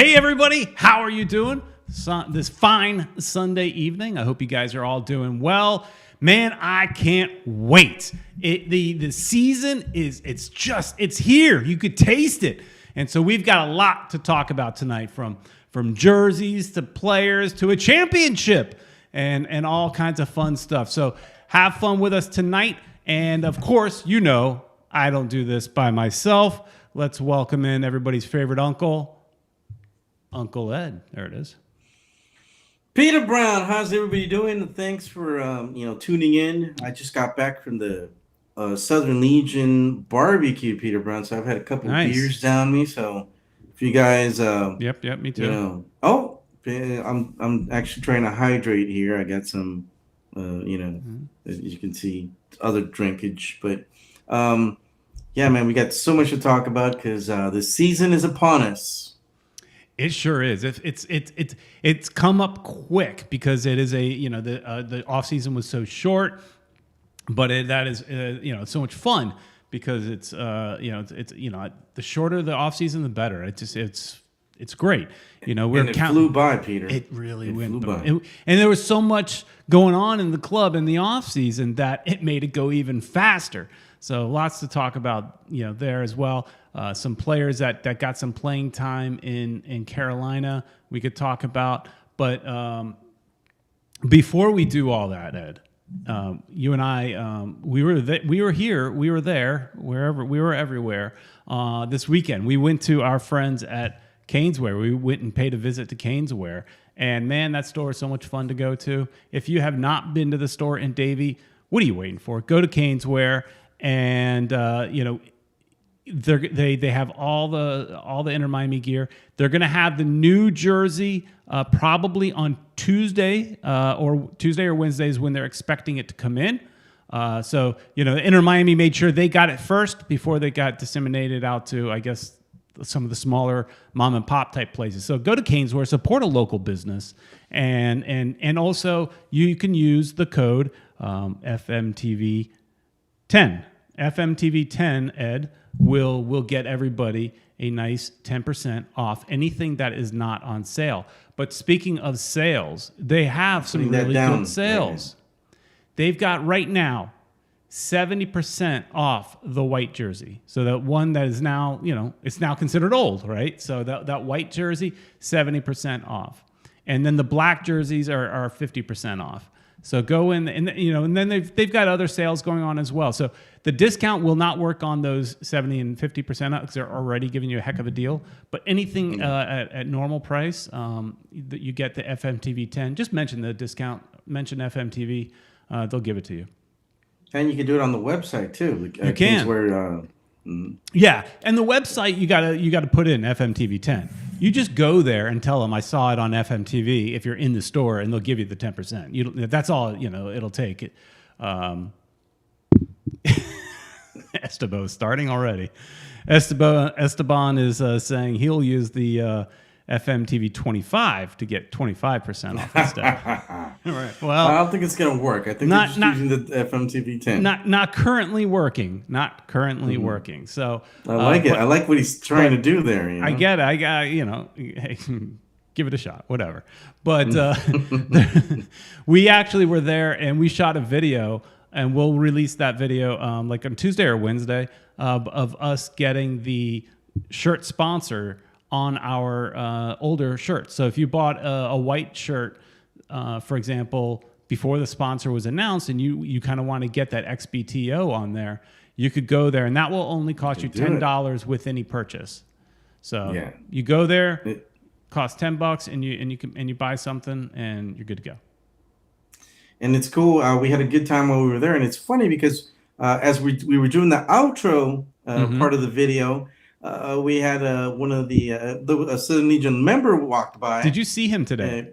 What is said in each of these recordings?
Hey, everybody. How are you doing this fine Sunday evening? I hope you guys are all doing well. Man, I can't wait. The season it's here. You could taste it. And so we've got a lot to talk about tonight, from jerseys to players to a championship and all kinds of fun stuff. So have fun with us tonight. And of course, you know, I don't do this by myself. Let's welcome in everybody's favorite uncle, Uncle Ed. There it is. Peter Brown, how's everybody doing? Thanks for tuning in. I just got back from the Southern Legion barbecue, Peter Brown. So I've had a couple of beers down me. So if you guys, yep, me too. I'm actually trying to hydrate here. I got some, as you can see, other drinkage, but yeah, man, we got so much to talk about because the season is upon us. It sure is. It's come up quick because it is the off season was so short, but it's so much fun because it's the shorter the off season, the better. It's great. It flew by, Peter. It really went by. And there was so much going on in the club in the off season that it made it go even faster. So lots to talk about, there as well. Some players that got some playing time in Carolina we could talk about. But before we do all that, Ed, you and I, we were there, wherever we were everywhere. This weekend, we went to our friends at Caneswear. We went and paid a visit to Caneswear, and man, that store is so much fun to go to. If you have not been to the store in Davie, what are you waiting for? Go to Caneswear. And they have all the Inter Miami gear. They're going to have the new jersey probably on Tuesday or Wednesdays when they're expecting it to come in. So Inter Miami made sure they got it first before they got disseminated out to, I guess, some of the smaller mom and pop type places. So go to Caneswear, support a local business, and also you can use the code FMTV10. FMTV10, Ed, will get everybody a nice 10% off anything that is not on sale. But speaking of sales, they have some really good sales. Right. They've got right now 70% off the white jersey. So that one that is now, it's now considered old, right? So that white jersey, 70% off. And then the black jerseys are 50% off. So go in, and then they've got other sales going on as well. So the discount will not work on those 70 and 50% off because they're already giving you a heck of a deal. But anything at normal price that you get the FMTV 10, just mention the discount, mention FMTV, they'll give it to you. And you can do it on the website too. You can. Yeah, and the website you gotta put in FMTV 10. You just go there and tell them I saw it on FMTV if you're in the store, and they'll give you the 10%. That's all it'll take. Esteban starting already. Esteban is saying he'll use the FMTV 25 to get 25% off instead. Right. Well, I don't think it's going to work. I think they're just using the FMTV 10. Not currently working. Not currently working. So I like it. I like what he's trying to do there. I get it. I got hey, give it a shot. Whatever. But we actually were there and we shot a video, and we'll release that video like on Tuesday or Wednesday of us getting the shirt sponsor on our older shirts. So if you bought a white shirt, for example, before the sponsor was announced, and you kind of want to get that XBTO on there, you could go there, and that will only cost you $10 with any purchase. So you go there, costs $10, and you buy something, and you're good to go. And it's cool. We had a good time while we were there, and it's funny because as we were doing the outro part of the video. We had one of the Southern Legion member walked by. Did you see him today?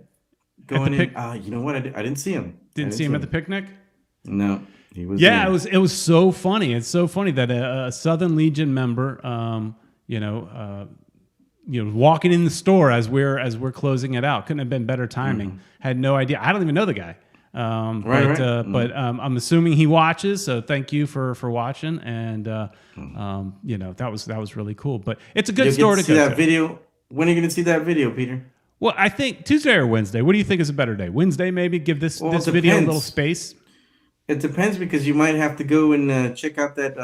Going in. You know what? I didn't see him. Didn't see him at the picnic? No, he was. Yeah, it was so funny. It's so funny that a Southern Legion member, walking in the store as we're closing it out. Couldn't have been better timing. Had no idea. I don't even know the guy. But I'm assuming he watches, so thank you for watching, and that was really cool. But it's a good store to go to. Video. When are you going to see that video, Peter? Well, I think Tuesday or Wednesday. What do you think is a better day? Wednesday, maybe. Give this video a little space. It depends because you might have to go and check out that.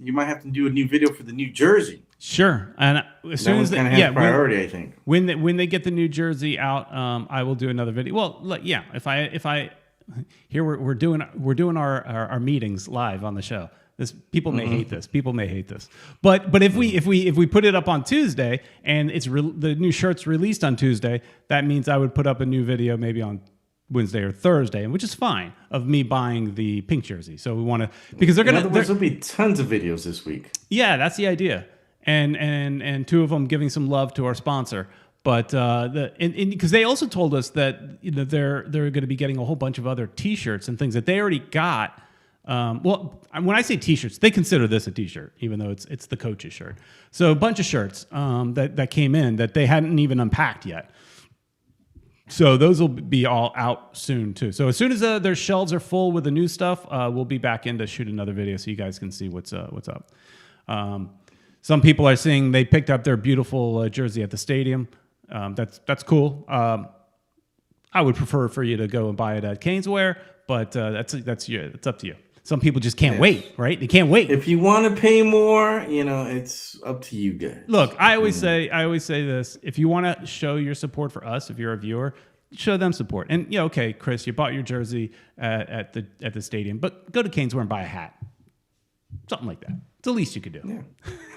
You might have to do a new video for the New Jersey. Sure, and as soon as kind of has priority, I think. When they get the New Jersey out, I will do another video. Well, yeah, if I here we're doing our meetings live on the show. People may hate this. People may hate this. But if we put it up on Tuesday and the new shirt's released on Tuesday, that means I would put up a new video maybe on Wednesday or Thursday, which is fine, of me buying the pink jersey. So we want to, because there'll be tons of videos this week. Yeah, that's the idea. And two of them giving some love to our sponsor. But because they also told us that they're going to be getting a whole bunch of other T-shirts and things that they already got. Well, when I say T-shirts, they consider this a T-shirt, even though it's the coach's shirt. So a bunch of shirts that came in that they hadn't even unpacked yet. So those will be all out soon too. So as soon as their shelves are full with the new stuff, we'll be back in to shoot another video so you guys can see what's up. Some people are saying they picked up their beautiful jersey at the stadium. That's cool. I would prefer for you to go and buy it at Caneswear, but that's up to you. Some people just can't wait, right? They can't wait. If you want to pay more, it's up to you guys. Look, I always say this: if you want to show your support for us, if you're a viewer, show them support. And okay, Chris, you bought your jersey at the stadium, but go to Caneswear and buy a hat, something like that. It's the least you could do. Yeah.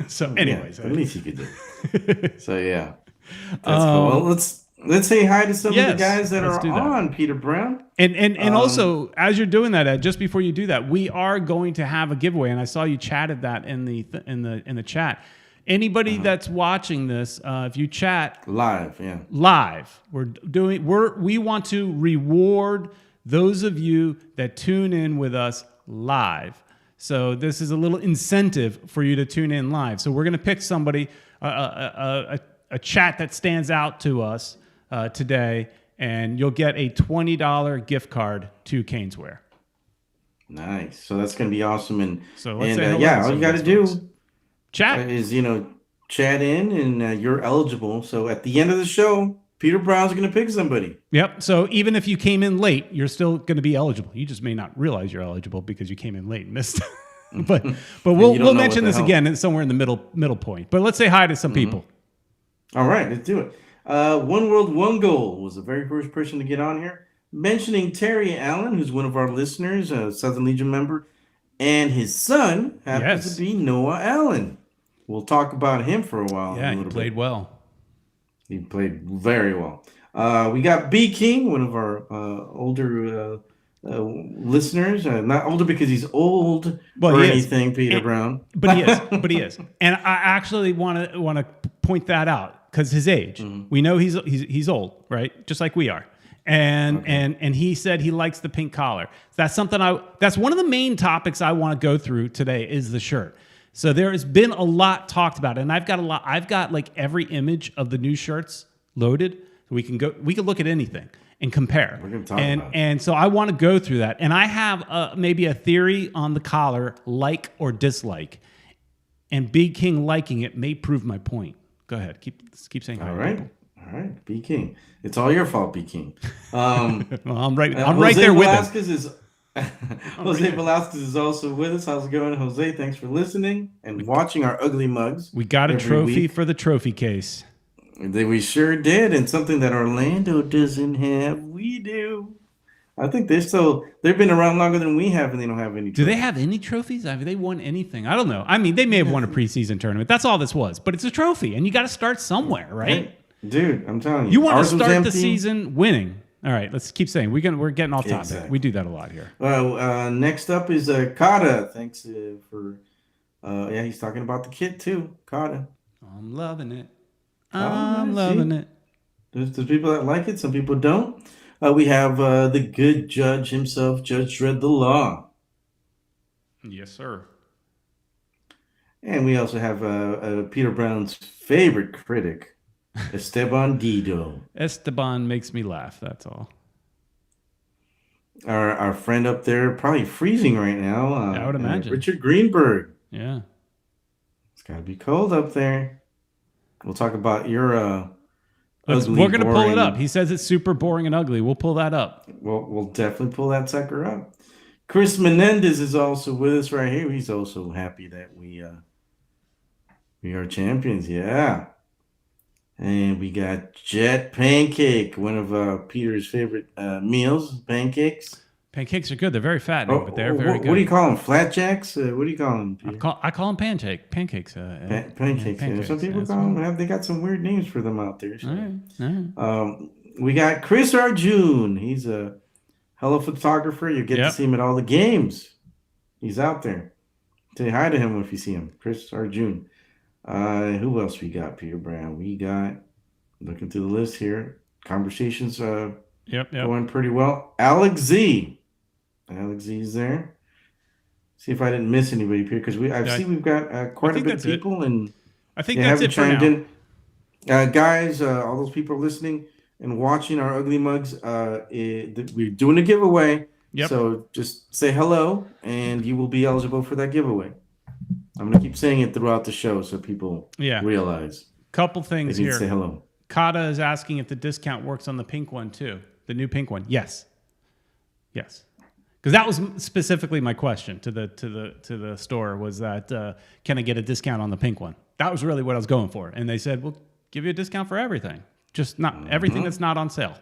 So, anyways, the least you could do. So yeah, that's cool. Well, let's say hi to some of the guys that are on, Peter Brown. And also, as you're doing that, Ed, just before you do that, we are going to have a giveaway, and I saw you chatted that in the chat. Anybody that's watching this, if you chat live, we want to reward those of you that tune in with us live. So this is a little incentive for you to tune in live. So we're going to pick somebody, a chat that stands out to us today, and you'll get a $20 gift card to Caneswear. Nice. So that's going to be awesome. And so let's say all you got to do chat is chat in, and you're eligible. So at the end of the show, Peter Brown's going to pick somebody. Yep. So even if you came in late, you're still going to be eligible. You just may not realize you're eligible because you came in late and missed. but we'll mention this again somewhere in the middle point. But let's say hi to some people. All right, let's do it. One World, One Goal was the very first person to get on here, mentioning Terry Allen, who's one of our listeners, a Southern Legion member, and his son happens to be Noah Allen. We'll talk about him for a while. Yeah, he played well. He played very well. We got B King, one of our older listeners. Not older because he's old or anything, Peter Brown. But he is. And I actually want to point that out because his age. We know he's old, right? Just like we are. And he said he likes the pink collar. That's one of the main topics I want to go through today is the shirt. So there has been a lot talked about, and I've got like every image of the new shirts loaded. So we can look at anything and compare. We're going to talk about it. And so I want to go through that. And I have maybe a theory on the collar, like or dislike. And Big King liking it may prove my point. Go ahead. Keep saying hi. All right, B King. It's all your fault, B King. Well, I'm right there with him. Jose Velasquez is also with us. How's it going, Jose? Thanks for listening and watching our ugly mugs. We got a trophy for the trophy case. We sure did, and something that Orlando doesn't have, we do. I think they've been around longer than we have, and they don't have any trophies. Do they have any trophies? Have they won anything? I don't know. I mean, they may have won a preseason tournament. That's all this was. But it's a trophy, and you got to start somewhere, right? Dude, I'm telling you. You want to start the season winning. All right, let's keep saying. We're getting off topic. Exactly. We do that a lot here. Well, next up is Kata. Thanks for... he's talking about the kit, too. Kata. I'm loving it. I'm loving it. There's people that like it. Some people don't. We have the good judge himself, Judge Dredd the Law. Yes, sir. And we also have Peter Brown's favorite critic, Esteban Dido. Esteban makes me laugh, that's all. Our friend up there, probably freezing right now. I would imagine. Richard Greenberg. Yeah. It's got to be cold up there. We'll talk about your ugly, we're going to pull it boring. up. He says it's super boring and ugly. We'll pull that up. We'll definitely pull that sucker up. Chris Menendez is also with us right here. He's also happy that we are champions. Yeah. And we got Jet Pancake, one of Peter's favorite meals, pancakes. Pancakes are good. They're very fattening, but they're very good. What do you call them? Flapjacks? What do you call them, Peter? I call them pancakes. Pancakes. Yeah, Some people call them. They got some weird names for them out there. So. All right. We got Chris Arjun. He's a hello photographer. You get to see him at all the games. He's out there. Say hi to him if you see him. Chris Arjun. Who else we got, Peter Brown? We got, looking through the list here, conversations going pretty well. Alex Z. Alex Z is there. See if I didn't miss anybody, Peter, because I see we've got quite a bit of people. And I think that's it for now. Guys, all those people listening and watching our Ugly Mugs, we're doing a giveaway. Yep. So just say hello, and you will be eligible for that giveaway. I'm going to keep saying it throughout the show so people realize. Couple things here. Say hello. Kata is asking if the discount works on the pink one too. The new pink one. Yes. Because that was specifically my question to the store was that can I get a discount on the pink one? That was really what I was going for. And they said, we'll give you a discount for everything. Just not everything that's not on sale.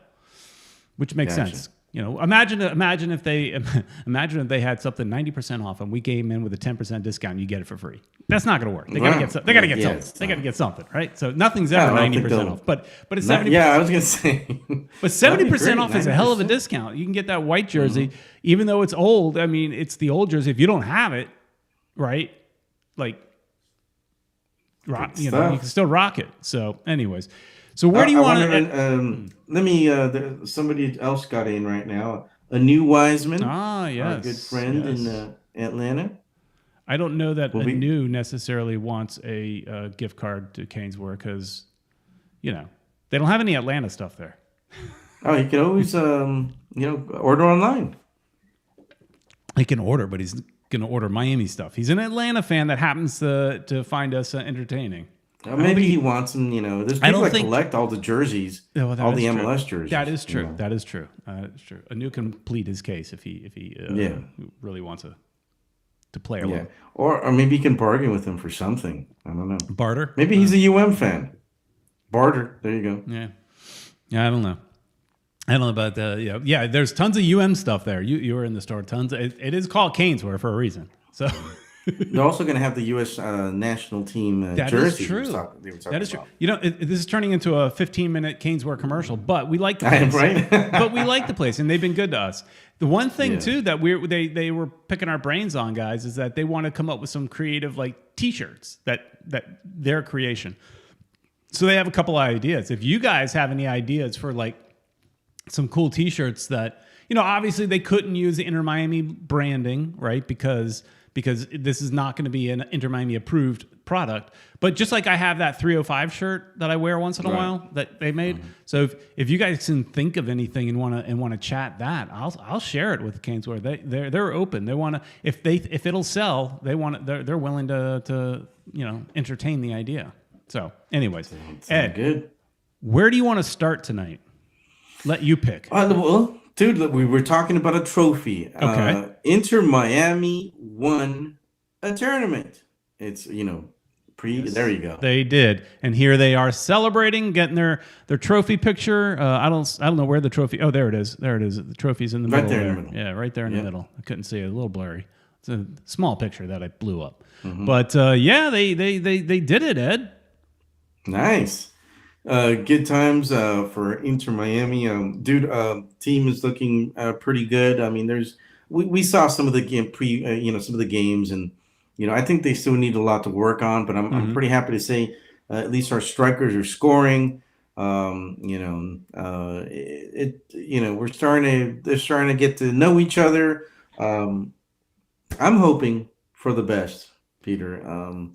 Which makes sense. You know, imagine if they had something 90% off and we came in with a 10% discount, you get it for free. That's not going to work. They got to get something. They got to get something. They got to get something, right? So nothing's ever 90% off. But it's 70%. Yeah, I was going to say. But 70% off is a hell of a discount. You can get that white jersey, even though it's old. I mean, it's the old jersey. If you don't have it, right? Like, you can still rock it. So, anyways. So where do you want to? Let me. Somebody else got in right now. A new Wiseman. Ah, yes, our good friend in Atlanta. I don't know that Anu necessarily wants a gift card to Caneswear because, they don't have any Atlanta stuff there. Oh, he can always order online. He can order, but he's going to order Miami stuff. He's an Atlanta fan that happens to find us entertaining. Maybe he wants them, there's people that collect all the jerseys, all the MLS jerseys. That is true. That is true. It's true. Anu can plead his case if he really wants to play along. Or maybe he can bargain with him for something. I don't know. Barter? Maybe he's a fan. Barter. There you go. Yeah, I don't know. I don't know about the yeah. There's tons of stuff there. You were in the store. Tons. It is called Caneswear for a reason. So. They're also going to have the U.S. national team jersey. That is true. This is turning into a 15-minute Caneswear commercial, but we like the place. Right? But we like the place, and they've been good to us. The one thing too that they were picking our brains on, guys, is that they want to come up with some creative T-shirts that their creation. So they have a couple of ideas. If you guys have any ideas for some cool T-shirts that obviously they couldn't use the Inter Miami branding, right? Because this is not going to be an Inter Miami approved product. But just like I have that 305 shirt that I wear once in a while that they made. Mm-hmm. So if you guys can think of anything and want to chat that, I'll share it with Caneswear. They're open. They want to if it'll sell, they're willing to entertain the idea. So anyways, Ed, good. Where do you want to start tonight? Let you pick. Dude, we were talking about a trophy. Okay. Inter Miami won a tournament. It's, there you go. They did. And here they are celebrating, getting their trophy picture. I don't know where the trophy. Oh, there it is. There it is. The trophy's in the middle. Right there in the middle. Yeah, right there in the middle. I couldn't see it. A little blurry. It's a small picture that I blew up. Mm-hmm. But they did it, Ed. Nice. Good times for Inter Miami. Team is looking pretty good. I mean, we saw some of the some of the games, and I think they still need a lot to work on. But I'm pretty happy to say at least our strikers are scoring. They're starting to get to know each other. I'm hoping for the best, Peter. I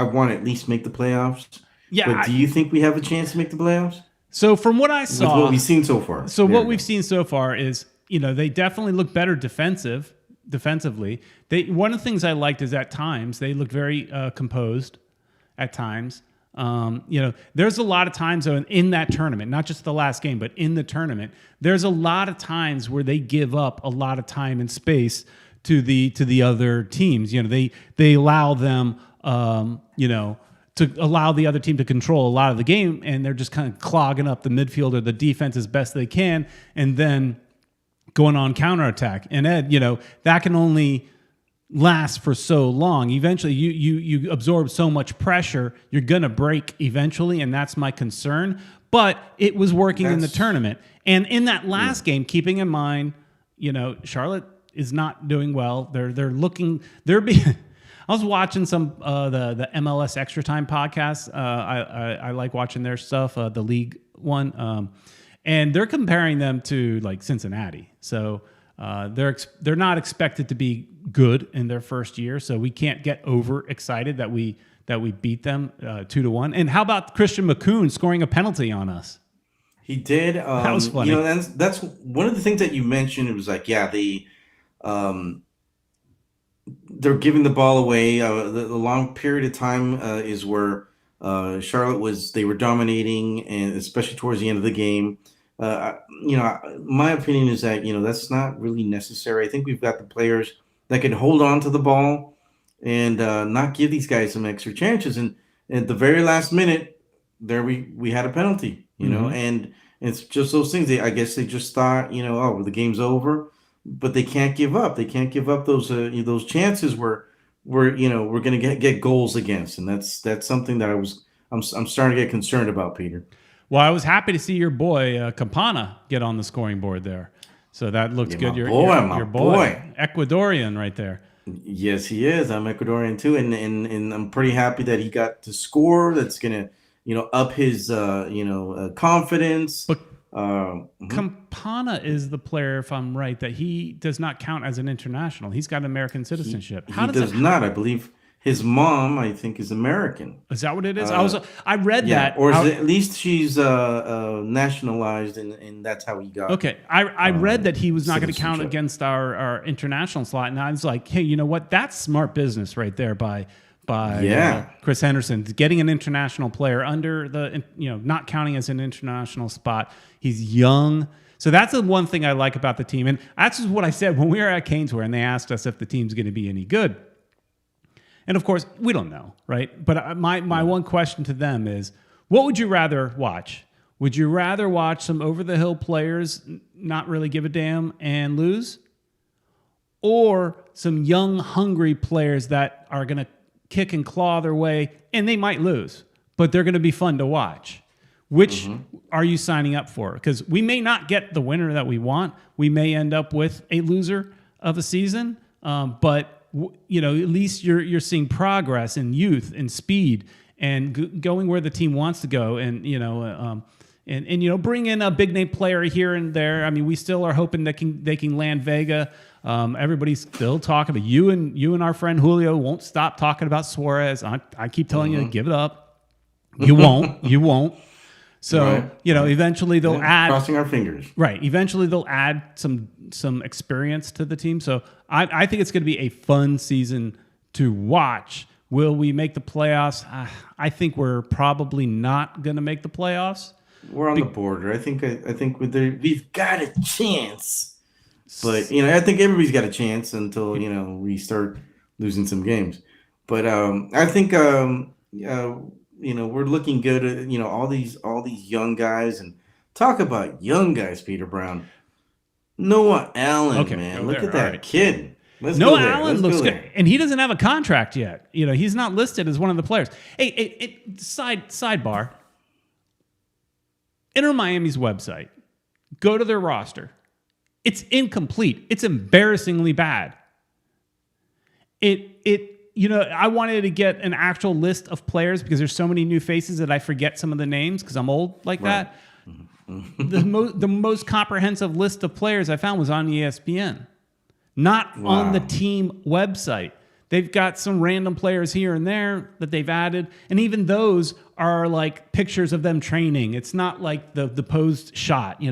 want to at least make the playoffs. Yeah, but do you think we have a chance to make the playoffs? So from what I saw, with what we've seen so far. So what we've seen so far is, they definitely look better defensively. One of the things I liked is at times they looked very composed. At times, There's a lot of times though, in that tournament, not just the last game, but in the tournament, there's a lot of times where they give up a lot of time and space to the other teams. They allow them, to allow the other team to control a lot of the game, and they're just kind of clogging up the midfield or the defense as best they can, and then going on counterattack. And Ed, that can only last for so long. Eventually, you absorb so much pressure, you're gonna break eventually, and that's my concern. But it was working in the tournament, and in that last game, keeping in mind, Charlotte is not doing well. They're being. I was watching some the MLS Extra Time podcast. I like watching their stuff, the league one, and they're comparing them to like Cincinnati. So they're not expected to be good in their first year. So we can't get overexcited that we beat them 2-1. And how about Christian McCoon scoring a penalty on us? He did. That was funny. That's one of the things that you mentioned. It was like, they're giving the ball away. The long period of time is where Charlotte they were dominating, and especially towards the end of the game. My opinion is that that's not really necessary. I think we've got the players that can hold on to the ball and not give these guys some extra chances. And at the very last minute, there we had a penalty. And it's just those things. I guess they just thought the game's over. But they can't give up. They can't give up those chances where we're going to get goals against, and that's something that I'm starting to get concerned about, Peter. Well, I was happy to see your boy Campana get on the scoring board there, so that looks good. Your boy, Ecuadorian, right there. Yes, he is. I'm Ecuadorian too, and I'm pretty happy that he got to score. That's going to up his confidence. But Campana is the player, if I'm right, that he does not count as an international. He's got American citizenship. He does not. I believe his mom, I think, is American. Is that what it is? I read that. Or at least she's nationalized, and that's how he got. Okay, I read that he was not going to count against our international slot, and I was like, hey, you know what? That's smart business right there by Chris Henderson, getting an international player under the not counting as an international spot. He's young, so that's the one thing I like about the team, and that's just what I said when we were at Canesware, and they asked us if the team's going to be any good. And of course, we don't know, right? But my one question to them is, what would you rather watch? Would you rather watch some over-the-hill players not really give a damn and lose? Or some young, hungry players that are going to kick and claw their way, and they might lose, but they're going to be fun to watch? Which are you signing up for? Because we may not get the winner that we want. We may end up with a loser of a season, but at least you're seeing progress in youth and speed and going where the team wants to go, and bring in a big name player here and there. I mean, we still are hoping that they can land Vega. Everybody's still talking about you and our friend Julio won't stop talking about Suarez. I keep telling you to give it up. You won't. So eventually they'll add. Crossing our fingers. Right. Eventually they'll add some experience to the team. So I think it's going to be a fun season to watch. Will we make the playoffs? I think we're probably not going to make the playoffs. We're on the border. I think we've got a chance, but I think everybody's got a chance until we start losing some games. But I think we're looking good at all these young guys, and talk about young guys, Peter Brown. Noah Allen, man, look at that kid. Noah Allen looks good, and he doesn't have a contract yet. He's not listed as one of the players. Hey, sidebar. Enter Miami's website. Go to their roster. It's incomplete. It's embarrassingly bad. I wanted to get an actual list of players because there's so many new faces that I forget some of the names because I'm old like that. The most comprehensive list of players I found was on ESPN, not on the team website. They've got some random players here and there that they've added, and even those are like pictures of them training. It's not like the posed shot,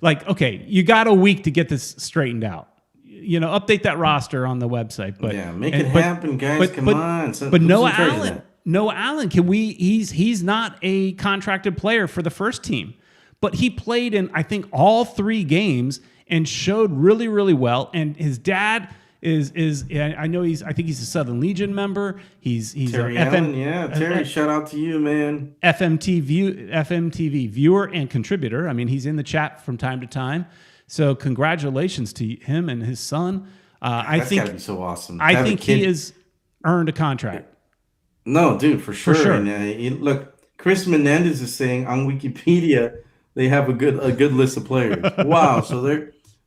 Like, okay, you got a week to get this straightened out. Update that roster on the website. But make it happen, guys. Come on. But Noah Allen, Noah Allen, he's not a contracted player for the first team, but he played in, I think, all 3 games and showed really, really well. And his dad is I think he's a Southern Legion member. He's Terry Allen, Terry, shout out to you, man. FMTV viewer and contributor. I mean, he's in the chat from time to time. So congratulations to him and his son. That's gotta be so awesome. I think he has earned a contract. No, dude, for sure. sure. And, look, Chris Menendez is saying on Wikipedia they have a good list of players. Wow, so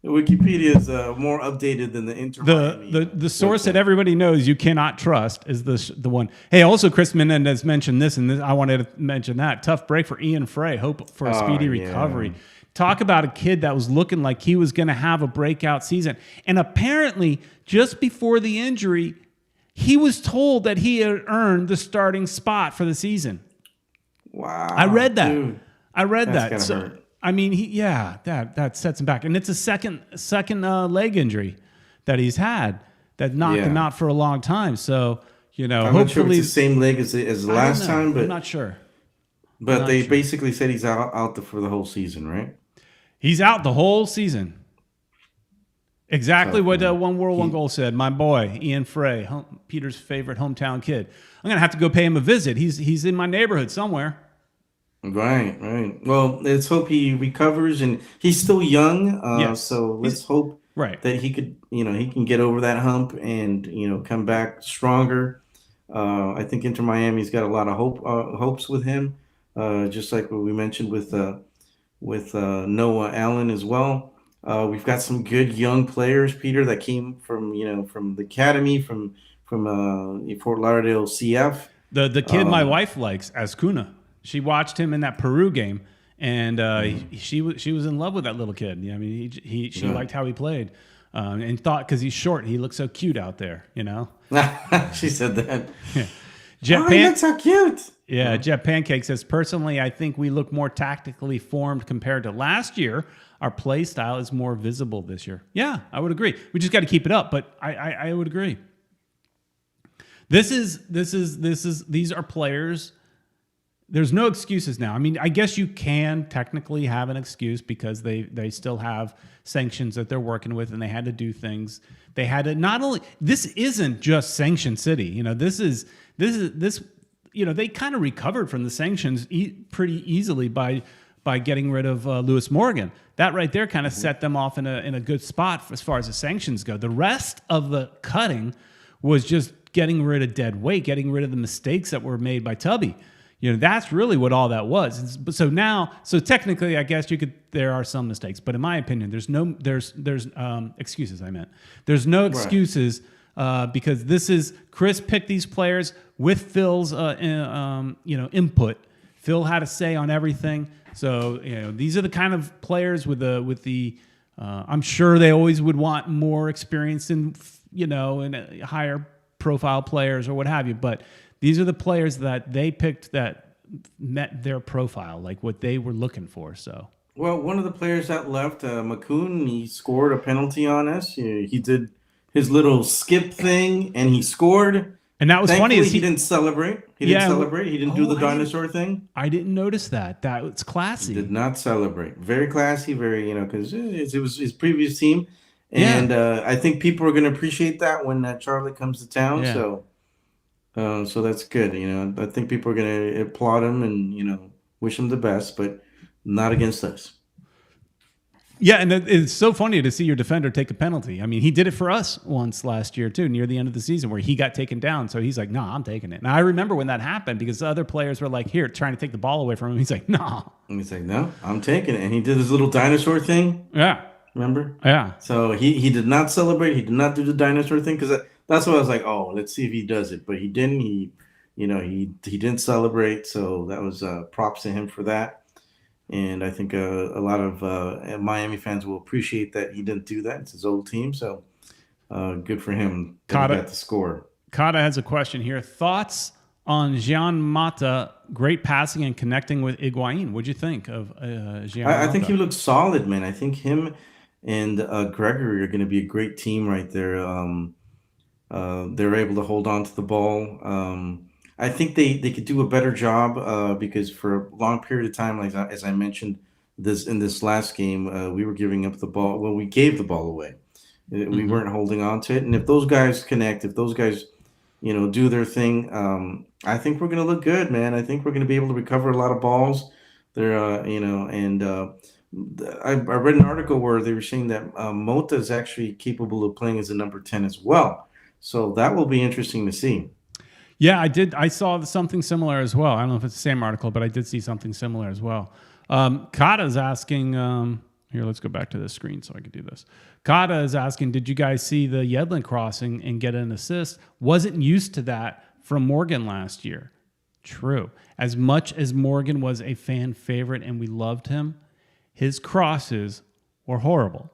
Wikipedia is more updated than the Inter Miami. The source that everybody knows you cannot trust is the one. Hey, also Chris Menendez mentioned this, and I wanted to mention that. Tough break for Ian Frey. Hope for a speedy recovery. Talk about a kid that was looking like he was going to have a breakout season. And apparently, just before the injury, he was told that he had earned the starting spot for the season. Wow. I read that. Dude, I read that. That's gonna hurt. I mean, that sets him back. And it's a second leg injury that he's had that knocked him out for a long time. So, I'm not sure if it's the same leg as the last time, but I'm not sure. But they basically said he's out for the whole season, right? He's out the whole season. Exactly what One World, One Goal said. My boy, Ian Frey, Peter's favorite hometown kid. I'm going to have to go pay him a visit. He's in my neighborhood somewhere. Right. Well, let's hope he recovers, and he's still young. Yes. So let's hope that he could, he can get over that hump and, come back stronger. I think Inter Miami's got a lot of hopes with him, just like what we mentioned with Noah Allen as well. We've got some good young players, Peter, that came from the academy, from Fort Lauderdale CF. The kid my wife likes, Azcuna. She watched him in that Peru game, and she was in love with that little kid. I mean, she liked how he played, and thought because he's short, he looks so cute out there. She said that. Yeah. He looks so cute. Yeah, Jet Pancake says, personally, I think we look more tactically formed compared to last year. Our play style is more visible this year. Yeah, I would agree. We just got to keep it up, but I would agree. These are players. There's no excuses now. I mean, I guess you can technically have an excuse because they still have sanctions that they're working with, and they had to do things. They had to not only. This isn't just sanction city. This. They kind of recovered from the sanctions pretty easily by getting rid of Lewis Morgan. That right there kind of set them off in a good spot as far as the sanctions go. The rest of the cutting was just getting rid of dead weight, getting rid of the mistakes that were made by Tubby. That's really what all that was. So technically, I guess there are some mistakes, but in my opinion, there's excuses. There's no excuses because this is Chris picked these players with Phil's input. Phil had a say on everything. So these are the kind of players with the. I'm sure they always would want more experience in in higher profile players or what have you, but. These are the players that they picked that met their profile, like what they were looking for. So, well, one of the players that left, McCoon, he scored a penalty on us. He did his little skip thing, and he scored. And that was Thankfully, funny. He didn't celebrate. He didn't celebrate. He didn't do the dinosaur thing. I didn't notice that. That was classy. He did not celebrate. Very classy. Very because it was his previous team, and I think people are going to appreciate that when Charlie comes to town. Yeah. So that's good. I think people are going to applaud him and, wish him the best, but not against us. Yeah, and it's so funny to see your defender take a penalty. I mean, he did it for us once last year, too, near the end of the season where he got taken down. So he's like, nah, I'm taking it. And I remember when that happened because the other players were like, here, trying to take the ball away from him. He's like, nah. And he's like, no, I'm taking it. And he did his little dinosaur thing. Yeah. Remember? Yeah. So he did not celebrate. He did not do the dinosaur thing because that's what I was like, oh, let's see if he does it. But he didn't. He didn't celebrate. So that was props to him for that. And I think a lot of Miami fans will appreciate that he didn't do that. It's his old team. So good for him that he got the score. Kata has a question here. Thoughts on Jean Mata, great passing and connecting with Higuain. What'd you think of Jean Mata? I think he looks solid, man. I think him and Gregory are going to be a great team right there. They're able to hold on to the ball. I think they could do a better job because for a long period of time, like as I mentioned this last game, we were giving up the ball. Well, we gave the ball away. We weren't holding on to it. And if those guys connect, if those guys, do their thing, I think we're going to look good, man. I think we're going to be able to recover a lot of balls. They're, and I read an article where they were saying that Mota is actually capable of playing as a number 10 as well. So that will be interesting to see. Yeah, I did. I saw something similar as well. I don't know if it's the same article, but I did see something similar as well. Kata's asking, here, let's go back to the screen so I could do this. Kata is asking, did you guys see the Yedlin crossing and get an assist? Wasn't used to that from Morgan last year. True. As much as Morgan was a fan favorite and we loved him, his crosses were horrible.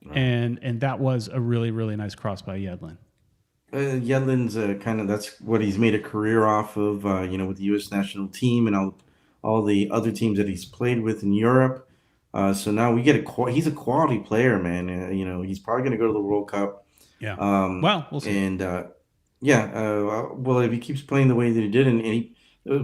Right. And that was a really, really nice cross by Yedlin. Yedlin's that's what he's made a career off of, with the U.S. national team and all the other teams that he's played with in Europe. So now we get he's a quality player, man. He's probably going to go to the World Cup. Yeah. Well, we'll see. And well, if he keeps playing the way that he did, and he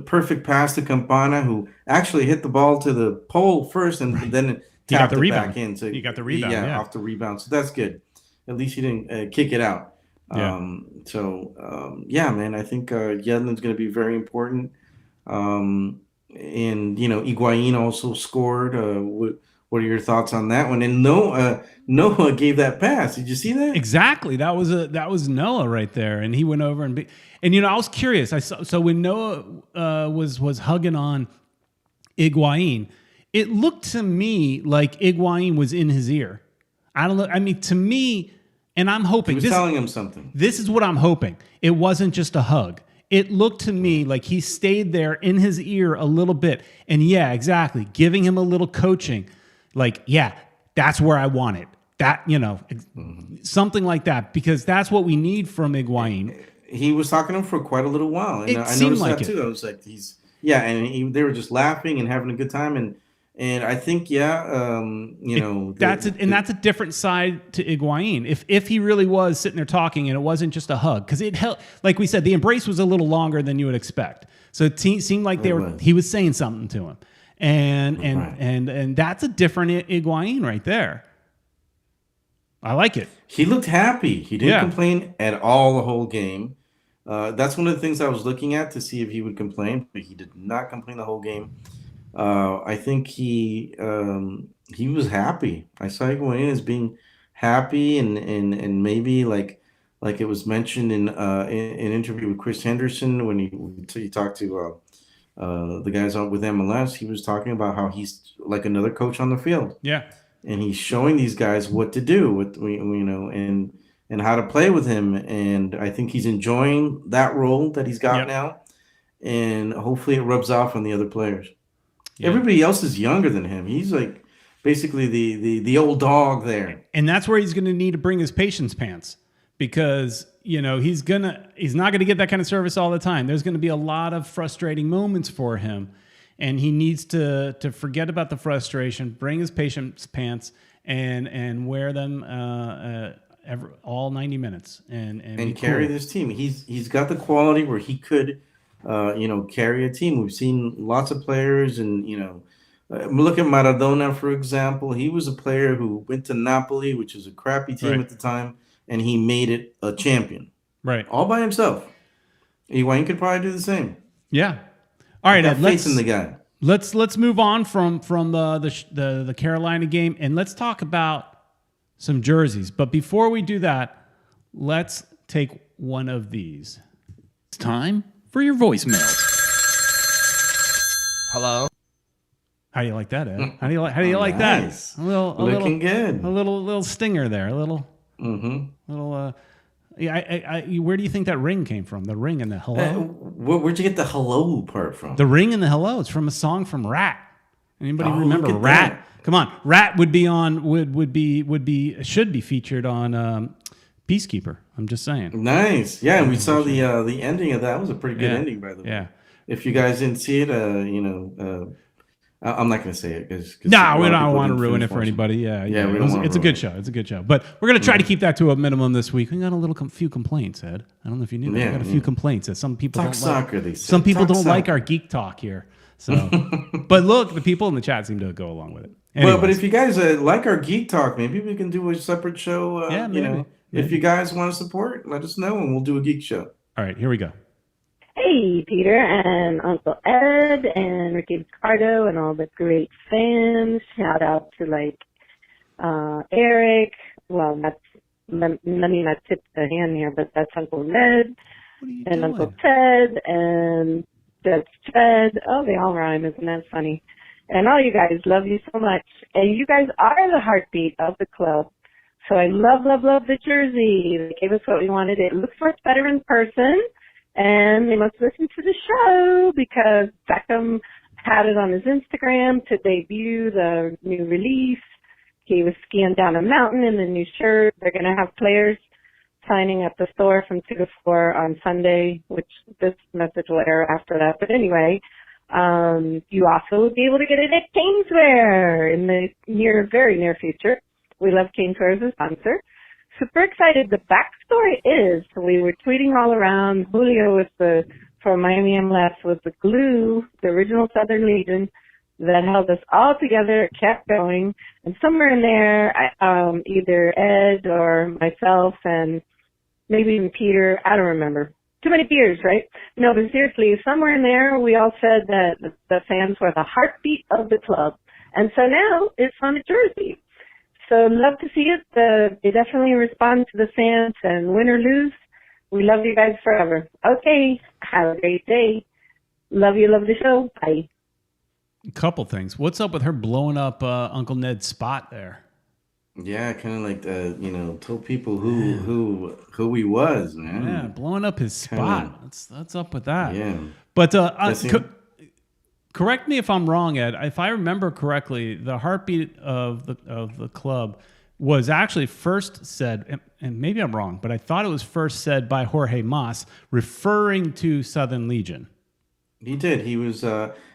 perfect pass to Campana, who actually hit the ball to the pole first, and then tapped it back in. So he got the rebound. Yeah, off the rebound. So that's good. At least he didn't kick it out. Yeah. Man, I think Yedlin's going to be very important. And Higuain also scored. What are your thoughts on that one? And Noah gave that pass. Did you see that? Exactly. That was Noah right there, and he went over and I was curious. So when Noah was hugging on Higuain, it looked to me like Higuain was in his ear. I don't know. I mean, to me. And I'm hoping he was telling him something. This is what I'm hoping. It wasn't just a hug. It looked to me like he stayed there in his ear a little bit. And yeah, exactly. Giving him a little coaching. Like, yeah, that's where I want it. That, something like that. Because that's what we need from Higuain. He was talking to him for quite a little while. And I noticed that too. I was like, they were just laughing and having a good time. And I think, that's a different side to Higuain. If he really was sitting there talking and it wasn't just a hug, because it helped, like we said, the embrace was a little longer than you would expect. So it seemed like he was saying something to him, and that's a different Higuain right there. I like it. He looked happy. He didn't complain at all the whole game. That's one of the things I was looking at to see if he would complain, but he did not complain the whole game. I think he was happy. I saw Higuain as being happy and maybe like it was mentioned in an interview with Chris Henderson when he talked to the guys out with MLS. He was talking about how he's like another coach on the field. Yeah, and he's showing these guys what to do and how to play with him. And I think he's enjoying that role that he's got now, and hopefully it rubs off on the other players. Yeah. Everybody else is younger than him. He's like basically the old dog there. And that's where he's going to need to bring his patience pants, because he's not going to get that kind of service all the time. There's going to be a lot of frustrating moments for him, and he needs to forget about the frustration, bring his patience pants, and wear them all 90 minutes and carry this team. He's got the quality where he could. Carry a team. We've seen lots of players, and look at Maradona, for example. He was a player who went to Napoli, which was a crappy team at the time, and he made it a champion. Right, all by himself. Higuain could probably do the same. Yeah. All right, Ed, faith in the guy. Let's move on from the Carolina game, and let's talk about some jerseys. But before we do that, let's take one of these. It's time for your voicemail. Hello. How do you like that, Ed? How do you like nice. that? Looking good. A little stinger there. A little. Where do you think that ring came from? The ring and the hello. Where'd you get the hello part from? The ring and the hello. It's from a song from Rat. Anybody remember Rat? That. Come on, Rat should be featured on Peacekeeper. I'm just saying. Nice. Yeah, we saw the ending of that. It was a pretty good ending, by the way. Yeah. If you guys didn't see it, I'm not going to say it because No, we don't want to ruin it for anybody. Yeah. We don't it's a good show. It's a good show. But we're going to try to keep that to a minimum this week. We got a few complaints, Ed. I don't know if you knew that. We got a few complaints that some people don't soccer, like. Some people don't like our geek talk here. So, but look, the people in the chat seem to go along with it. Anyways. Well, but if you guys like our geek talk, maybe we can do a separate show. Maybe. If you guys want to support, let us know and we'll do a geek show. All right, here we go. Hey, Peter and Uncle Ed and Ricky Ricardo and all the great fans. Shout out to Eric. Well, let me not tip the hand here, but that's Uncle Ned and doing? Uncle Ted and Judge Ted. Oh, they all rhyme. Isn't that funny? And all you guys, love you so much. And you guys are the heartbeat of the club. So I love the jersey. They gave us what we wanted. It looks much better in person. And they must listen to the show because Beckham had it on his Instagram to debut the new release. He was skiing down a mountain in the new shirt. They're going to have players signing at the store from 2 to 4 on Sunday, which this message will air after that. But anyway, you also will be able to get it at Caneswear in the very near future. We love Caneswear as a sponsor. Super excited. The backstory is we were tweeting all around. Julio from Miami MLS was the glue, the original Southern Legion that held us all together. It kept going. And somewhere in there, either Ed or myself and maybe even Peter, I don't remember. Too many beers, right? No, but seriously, somewhere in there, we all said that the fans were the heartbeat of the club. And so now it's on a jersey. So love to see it. They definitely respond to the fans, and win or lose, we love you guys forever. Okay, have a great day. Love you, love the show. Bye. A couple things. What's up with her blowing up Uncle Ned's spot there? Yeah, kind of like told people who he was, man. Yeah, blowing up his spot. That's up with that. Yeah, but correct me if I'm wrong, Ed. If I remember correctly, the heartbeat of the club was actually first said, and maybe I'm wrong, but I thought it was first said by Jorge Mas, referring to Southern Legion. He did. He was.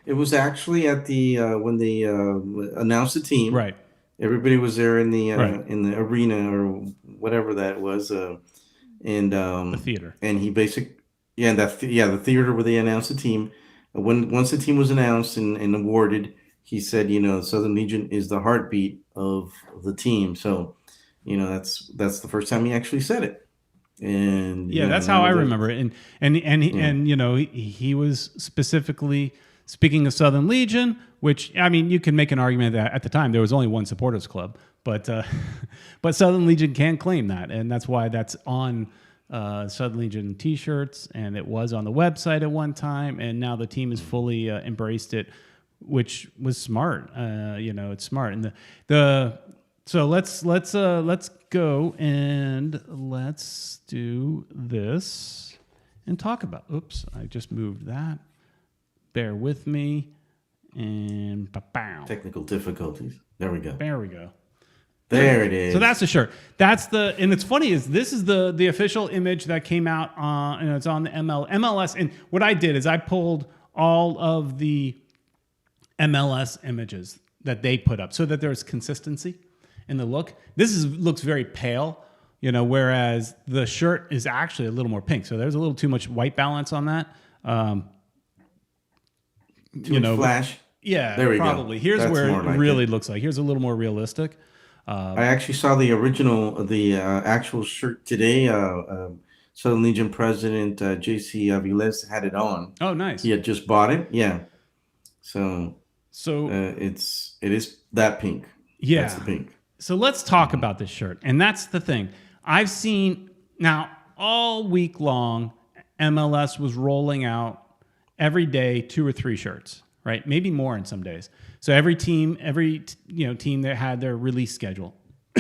It was actually at the when they announced the team. Right. Everybody was there in the arena or whatever that was, and the theater. And he the theater where they announced the team. Once the team was announced and awarded, he said, Southern Legion is the heartbeat of the team. So, that's the first time he actually said it. And that's how I remember it. And he was specifically speaking of Southern Legion, which, I mean, you can make an argument that at the time there was only one supporters club, but Southern Legion can claim that, and that's why that's on Southern Legion T-shirts, and it was on the website at one time, and now the team has fully embraced it, which was smart. It's smart. And so let's go and let's do this and talk about. Oops, I just moved that. Bear with me. And technical difficulties. There we go. There it is. So that's the shirt. And it's funny is this is the official image that came out on, it's on the MLS. And what I did is I pulled all of the MLS images that they put up so that there's consistency in the look. Looks very pale, whereas the shirt is actually a little more pink. So there's a little too much white balance on that. Too much flash. Yeah, there we probably. Go. Here's That's where it like really looks like. Here's a little more realistic. I actually saw the actual shirt today. Southern Legion president JC Aviles had it on. Oh, nice. He had just bought it. Yeah. So it is that pink. Yeah. That's the pink. So let's talk about this shirt. And that's the thing. I've seen now all week long, MLS was rolling out every day 2 or 3 shirts, right? Maybe more in some days. So every team that had their release schedule.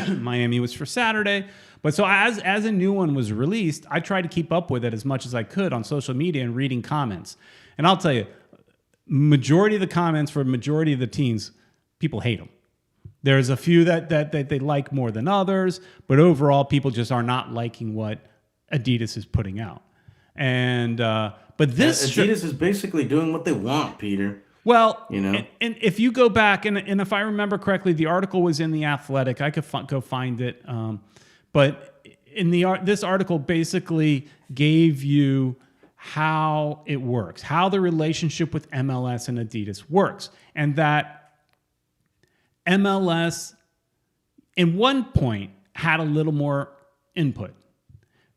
Miami was for Saturday. But so as a new one was released, I tried to keep up with it as much as I could on social media and reading comments. And I'll tell you, majority of the comments for majority of the teams, people hate them. There's a few that they like more than others, but overall, people just are not liking what Adidas is putting out. And but this Adidas is basically doing what they want, Peter. Well, You know? and if you go back, and if I remember correctly, the article was in The Athletic. I could go find it. But in this article basically gave you how it works, how the relationship with MLS and Adidas works, and that MLS, in one point, had a little more input,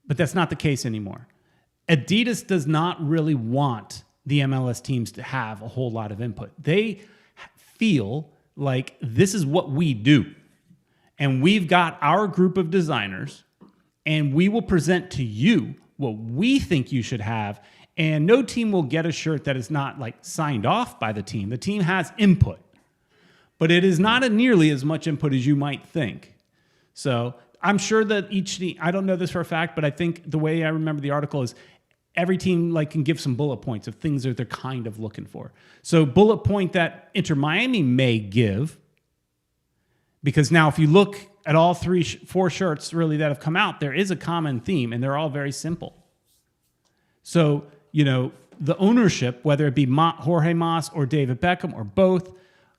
but that's not the case anymore. Adidas does not really want the MLS teams to have a whole lot of input. They feel like this is what we do, and we've got our group of designers, and we will present to you what we think you should have, and no team will get a shirt that is not like signed off by the team. The team has input, but it is not nearly as much input as you might think. So I'm sure that each team, I don't know this for a fact, but I think the way I remember the article is every team like can give some bullet points of things that they're kind of looking for. So bullet point that Inter Miami may give, because now if you look at all four shirts really that have come out, there is a common theme, and they're all very simple. So, the ownership, whether it be Jorge Mas or David Beckham or both,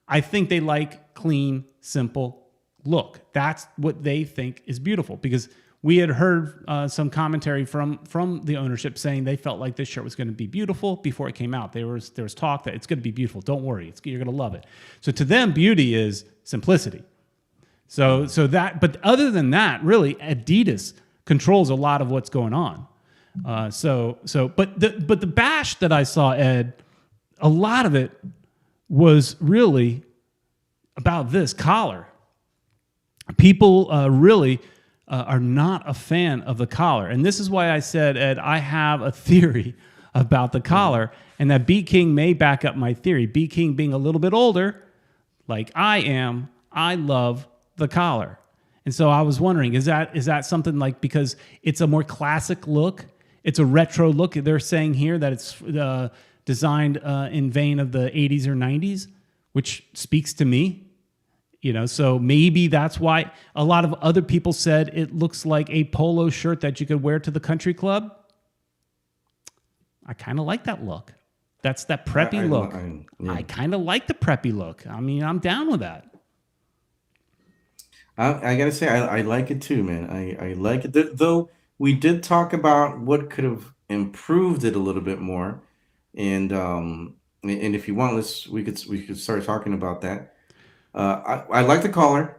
I think they like clean, simple look. That's what they think is beautiful, because we had heard some commentary from the ownership saying they felt like this shirt was going to be beautiful before it came out. There was talk that it's going to be beautiful. Don't worry, you're going to love it. So to them, beauty is simplicity. So that, but other than that, really, Adidas controls a lot of what's going on. But the bash that I saw, Ed, a lot of it was really about this collar. People really are not a fan of the collar, and this is why I said, Ed, I have a theory about the collar, and that B King may back up my theory. B King being a little bit older, like I am, I love the collar. And so I was wondering, is that something like, because it's a more classic look, it's a retro look. They're saying here that it's designed in vein of the 80s or 90s, which speaks to me. So maybe that's why a lot of other people said it looks like a polo shirt that you could wear to the country club. I kind of like that look. That's that preppy look. I kind of like the preppy look. I mean, I'm down with that. I gotta say, I like it too, man. I like it. Though we did talk about what could have improved it a little bit more, and if you want, we could start talking about that. I like the collar.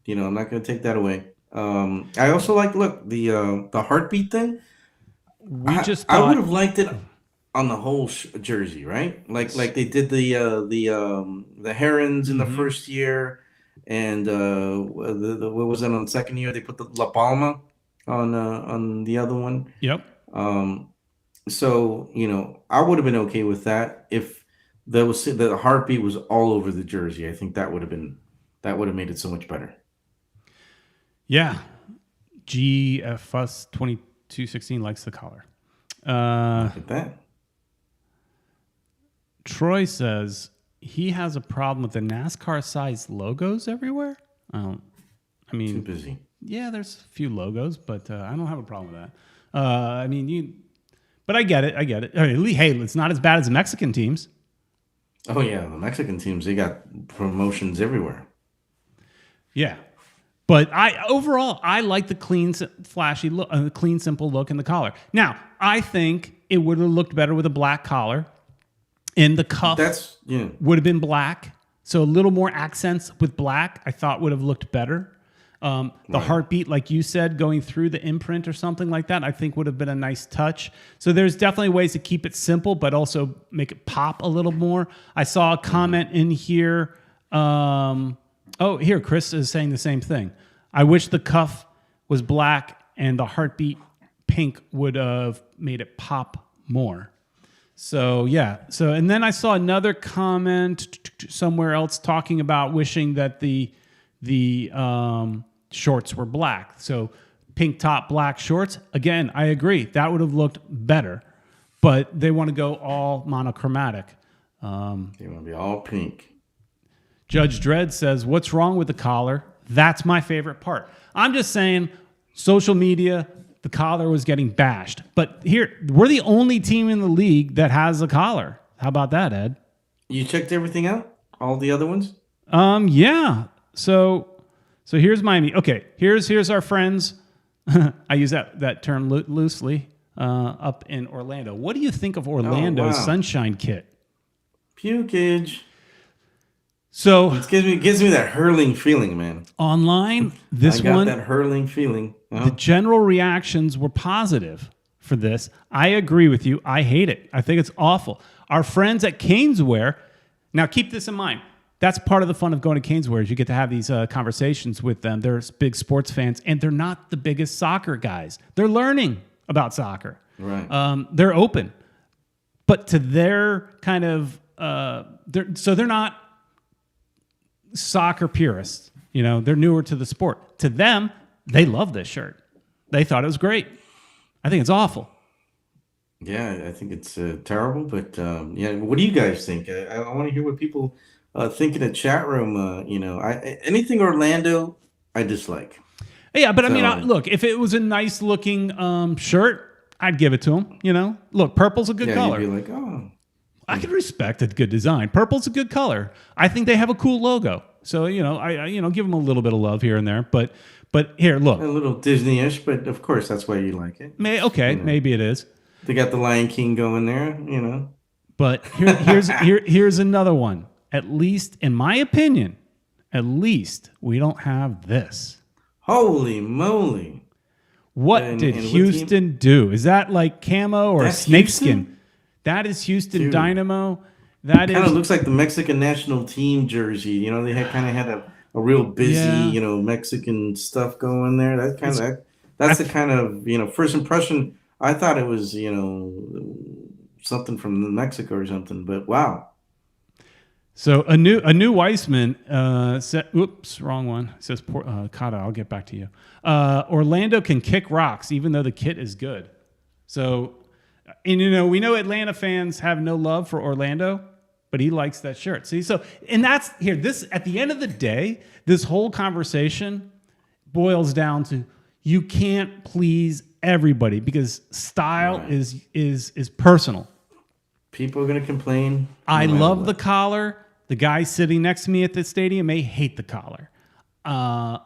I'm not gonna take that away. I also like the heartbeat thing. I would have liked it on the whole jersey, right? Like they did the Herons in the first year. And what was that on the second year? They put the La Palma on the other one. Yep. So I would have been okay with that if the heartbeat was all over the jersey. I think that would have made it so much better. Yeah. GFUS 2216 likes the collar. Look at that. Troy says he has a problem with the NASCAR-sized logos everywhere. I mean, too busy. Yeah, there's a few logos, but I don't have a problem with that. But I get it. Hey, it's not as bad as the Mexican teams. Oh yeah, the Mexican teams, they got promotions everywhere. Yeah, but overall I like the clean, flashy look, clean, simple look in the collar. Now, I think it would have looked better with a black collar. And the cuff would have been black. So a little more accents with black, I thought would have looked better. The heartbeat, like you said, going through the imprint or something like that, I think would have been a nice touch. So there's definitely ways to keep it simple, but also make it pop a little more. I saw a comment in here. Here, Chris is saying the same thing. I wish the cuff was black and the heartbeat pink would have made it pop more. So, yeah. And then I saw another comment somewhere else talking about wishing that the shorts were black. So pink top, black shorts. Again, I agree. That would have looked better. But they want to go all monochromatic. They want to be all pink. Judge Dredd says, what's wrong with the collar? That's my favorite part. I'm just saying, social media, the collar was getting bashed. But here, we're the only team in the league that has a collar. How about that, Ed? You checked everything out? All the other ones? Yeah. So here's Miami. Okay, here's our friends. I use that term loosely. Up in Orlando. What do you think of Orlando's Sunshine Kit? Pukage. So it gives me that hurling feeling, man. Online, I got that hurling feeling. The general reactions were positive for this. I agree with you. I hate it. I think it's awful. Our friends at Caneswear, now keep this in mind. That's part of the fun of going to Caneswear is you get to have these conversations with them. They're big sports fans, and they're not the biggest soccer guys. They're learning about soccer. Right. They're open. But to their kind of, they're not soccer purists. They're newer to the sport. To them, they love this shirt. They thought it was great. I think it's awful. Yeah, I think it's terrible. But what do you guys think? I want to hear what people think in the chat room. Anything Orlando, I dislike. Yeah, but I mean, look, if it was a nice looking shirt, I'd give it to him. Look, purple's a good color. You'd be like, oh. I can respect a good design. Purple's a good color. I think they have a cool logo. So, I give them a little bit of love here and there. But here, look. A little Disney-ish, but of course that's why you like it. Maybe it is. They got the Lion King going there, But here's another one. At least, in my opinion, we don't have this. Holy moly. What did Houston do? Is that like camo or snakeskin? That is Houston Dynamo. That kind of looks like the Mexican national team jersey. They had a real busy, Mexican stuff going there. That's the kind of first impression. I thought it was something from Mexico or something, but wow. So a new Weissman said, "Oops, wrong one." It says, "Kata, I'll get back to you." Orlando can kick rocks, even though the kit is good. So, and we know Atlanta fans have no love for Orlando, but he likes that shirt. See, and that's here. This at the end of the day, this whole conversation boils down to you can't please everybody because style is personal. People are going to complain. I love the collar. The guy sitting next to me at the stadium may hate the collar. Kata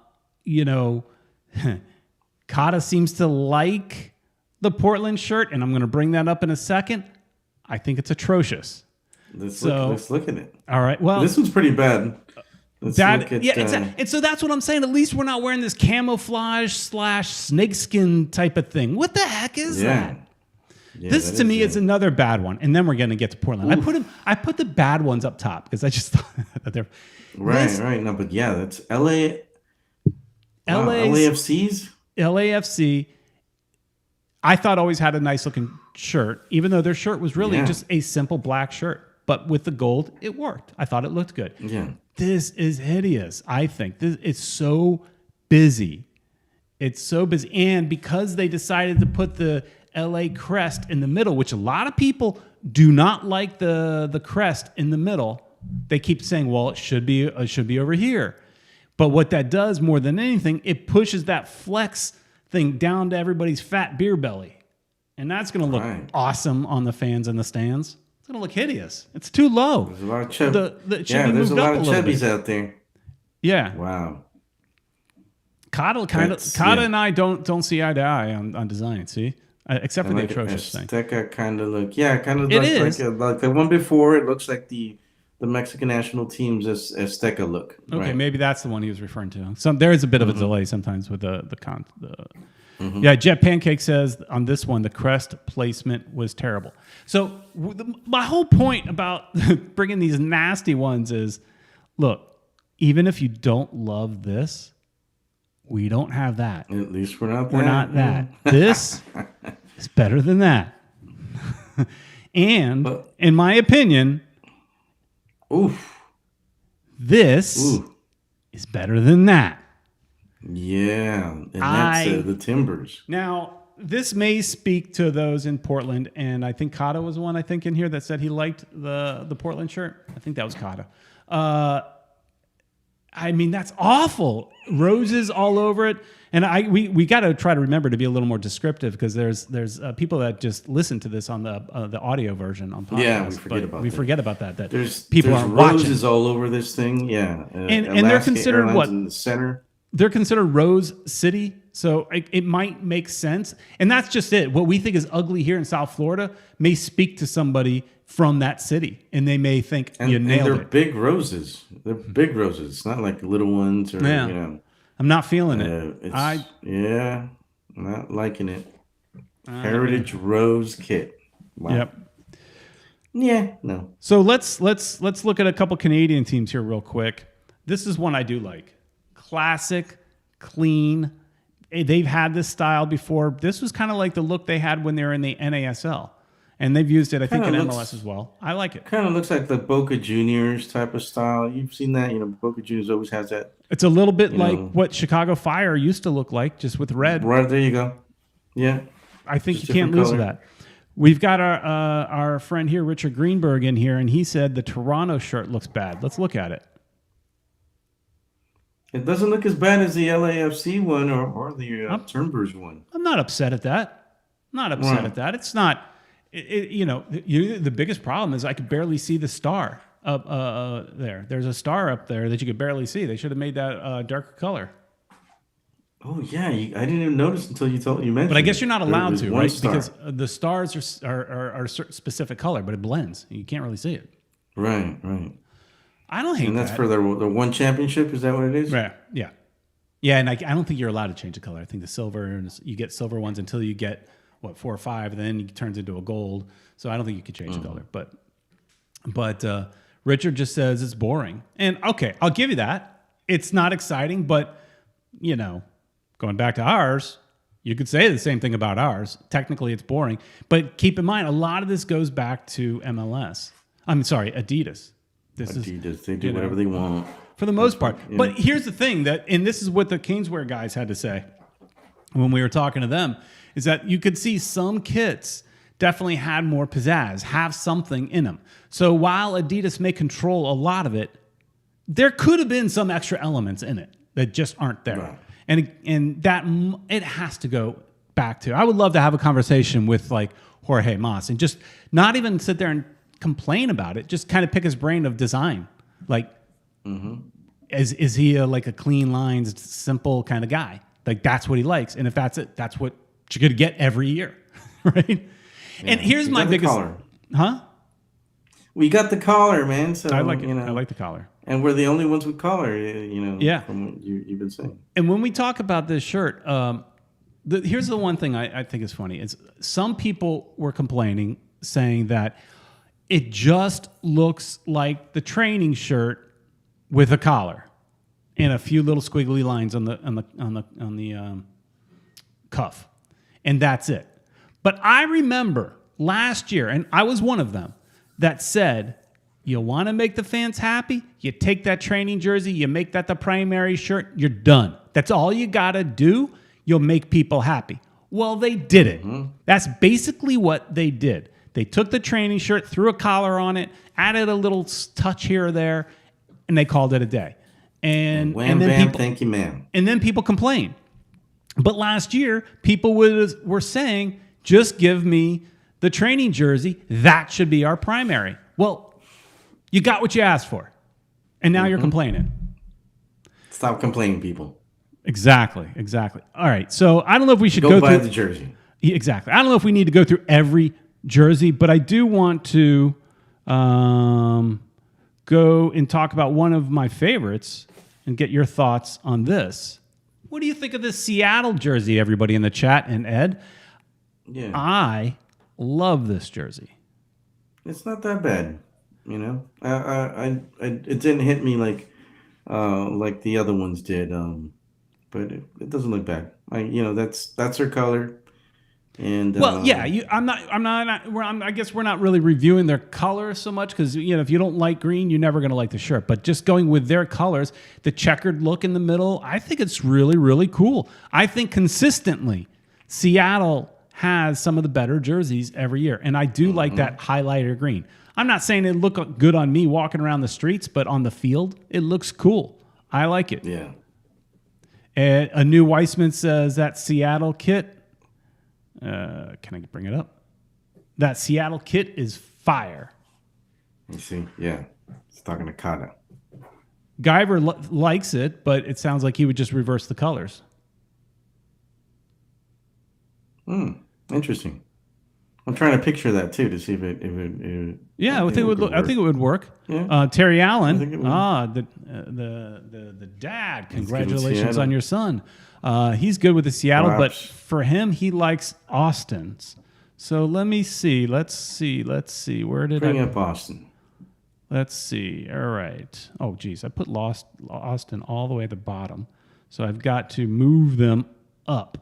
seems to like the Portland shirt, and I'm going to bring that up in a second. I think it's atrocious. Let's look at it. All right. Well, this one's pretty bad. And so that's what I'm saying. At least we're not wearing this camouflage / snakeskin type of thing. What the heck is that? Yeah, this to me is another bad one, and then we're going to get to Portland. I put the bad ones up top because I just thought that they're right. No, but yeah, that's LAFC. I thought always had a nice looking shirt, even though their shirt was really just a simple black shirt. But with the gold, it worked. I thought it looked good. Yeah, this is hideous. I think it's so busy. It's so busy, and because they decided to put the LA crest in the middle, which a lot of people do not like the crest in the middle. They keep saying, well, it should be over here. But what that does more than anything, it pushes that flex thing down to everybody's fat beer belly. And that's going to look awesome on the fans in the stands. It's going to look hideous. It's too low. There's a lot of there's a lot of chubbies out there. Yeah. Wow. Kata and I don't see eye to eye on design, see? Except for the atrocious thing. Azteca kind of look, kind of like the one before. It looks like the Mexican national team's Azteca look. Okay, maybe that's the one he was referring to. There is a bit of a delay sometimes with the Yeah, Jet Pancake says on this one the crest placement was terrible. So my whole point about bringing these nasty ones is, look, even if you don't love this, we don't have that. At least we're not that. We're not that. This is better than that. And in my opinion, this is better than that. Yeah, and that's the Timbers. Now, this may speak to those in Portland, and I think Kata was one in here that said he liked the Portland shirt. I think that was Kata. I mean, that's awful. Roses all over it. And we got to try to remember to be a little more descriptive because there's people that just listen to this on the audio version on podcast. Yeah, we forget about that. That there's people there's aren't roses watching. all over this thing. Yeah, and they're considered Airlines what in the center. They're considered Rose City, so it might make sense. And that's just it. What we think is ugly here in South Florida may speak to somebody from that city, and they may think you nailed they're it. big roses. They're big roses. It's not like little ones or Yeah. you know. I'm not feeling it. I'm not liking it. Heritage Rose Kit. Wow. Yep. Yeah. No. So let's look at a couple Canadian teams here real quick. This is one I do like. Classic, clean. They've had this style before. This was kind of like the look they had when they were in the NASL. And they've used it, I think, in MLS as well. I like it. Kind of looks like the Boca Juniors type of style. You've seen that, you know. Boca Juniors always has that. It's a little bit like what Chicago Fire used to look like, just with red. Right there, you go. Yeah, I think you can't lose that. We've got our friend here, Richard Greenberg, in here, and he said the Toronto shirt looks bad. Let's look at it. It doesn't look as bad as the LAFC one or the Turnberg one. I'm not upset at that. It's not. The biggest problem is I could barely see the star up there. There's a star up there that you could barely see. They should have made that darker color. Oh yeah, I didn't even notice until you mentioned. But I guess you're not allowed to, right? Star. Because the stars are a certain specific color, but it blends. You can't really see it. Right. I don't hate that. And that's for the one championship. Is that what it is? Right. Yeah. And I don't think you're allowed to change the color. I think the silver, you get silver ones until you get 4 or 5, and then it turns into a gold. So I don't think you could change the color. But Richard just says it's boring. And okay, I'll give you that. It's not exciting, but going back to ours, you could say the same thing about ours. Technically, it's boring. But keep in mind, a lot of this goes back to MLS. I'm sorry, Adidas. Adidas, they do whatever they want. For the most part. Yeah. But here's the thing, and this is what the Caneswear guys had to say when we were talking to them, is that you could see some kits definitely had more pizzazz, have something in them. So while Adidas may control a lot of it, there could have been some extra elements in it that just aren't there. Right. And that it has to go back to. I would love to have a conversation with like Jorge Mas and just not even sit there and complain about it. Just kind of pick his brain of design. Like, is he like a clean lines, simple kind of guy? Like that's what he likes. And if that's it, that's what you're going to get every year, right? Yeah. And here's my biggest collar. Huh? We got the collar, man. So I like it. I like the collar. And we're the only ones with collar, Yeah. From what you've been saying. And when we talk about this shirt, here's the one thing I think is funny is some people were complaining, saying that it just looks like the training shirt with a collar and a few little squiggly lines on the cuff, and that's it. But I remember last year, and I was one of them that said, you want to make the fans happy? You take that training jersey, you make that the primary shirt, you're done. That's all you got to do. You'll make people happy. Well, they did it. That's basically what they did. They took the training shirt, threw a collar on it, added a little touch here or there, and they called it a day. And wham, then bam, people, thank you, ma'am. And then people complained. But last year, people were saying, just give me the training jersey. That should be our primary. Well, you got what you asked for. And now you're complaining. Stop complaining, people. Exactly. All right. So I don't know if we should go buy through the jersey. Exactly. I don't know if we need to go through every jersey, but I do want to go and talk about one of my favorites and get your thoughts on this. What do you think of this Seattle jersey, everybody in the chat, and Ed? Yeah. I love this jersey. It's not that bad, it didn't hit me like the other ones did, but it doesn't look bad. That's her color. And I guess we're not really reviewing their color so much because if you don't like green, you're never going to like the shirt. But just going with their colors, the checkered look in the middle, I think it's really, really cool. I think consistently, Seattle has some of the better jerseys every year, and I do like that highlighter green. I'm not saying it look good on me walking around the streets, but on the field, it looks cool. I like it. Yeah. And a new Weissman says that Seattle kit. Can I bring it up? That Seattle kit is fire. You see, yeah, it's talking to Kata. Guyver likes it, but it sounds like he would just reverse the colors. Interesting. I'm trying to picture that too to see if it yeah, I think it would work. Yeah. Terry Allen. I think it would. The dad. Congratulations on your son. He's good with the Seattle, but for him, he likes Austin's. So let me see. Let's see. Where did bring up Austin? Let's see. All right. Oh, geez. I put Austin all the way at the bottom. So I've got to move them up.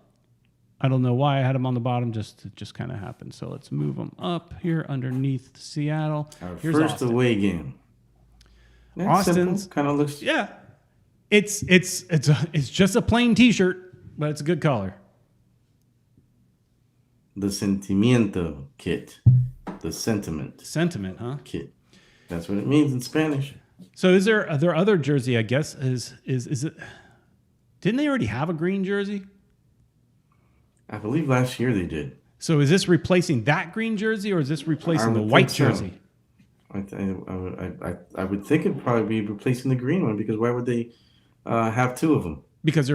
I don't know why I had them on the bottom. It just kind of happened. So let's move them up here underneath Seattle. Here's first Austin. Away game. Austin's kind of looks. Yeah. It's just a plain T-shirt, but it's a good color. The Sentimiento kit. The sentiment. Sentiment, huh? Kit. That's what it means in Spanish. So are there other jersey, I guess, is it? Didn't they already have a green jersey? I believe last year they did. So is this replacing that green jersey, or is this replacing the white jersey? I would think it'd probably be replacing the green one, because why would they have two of them? Because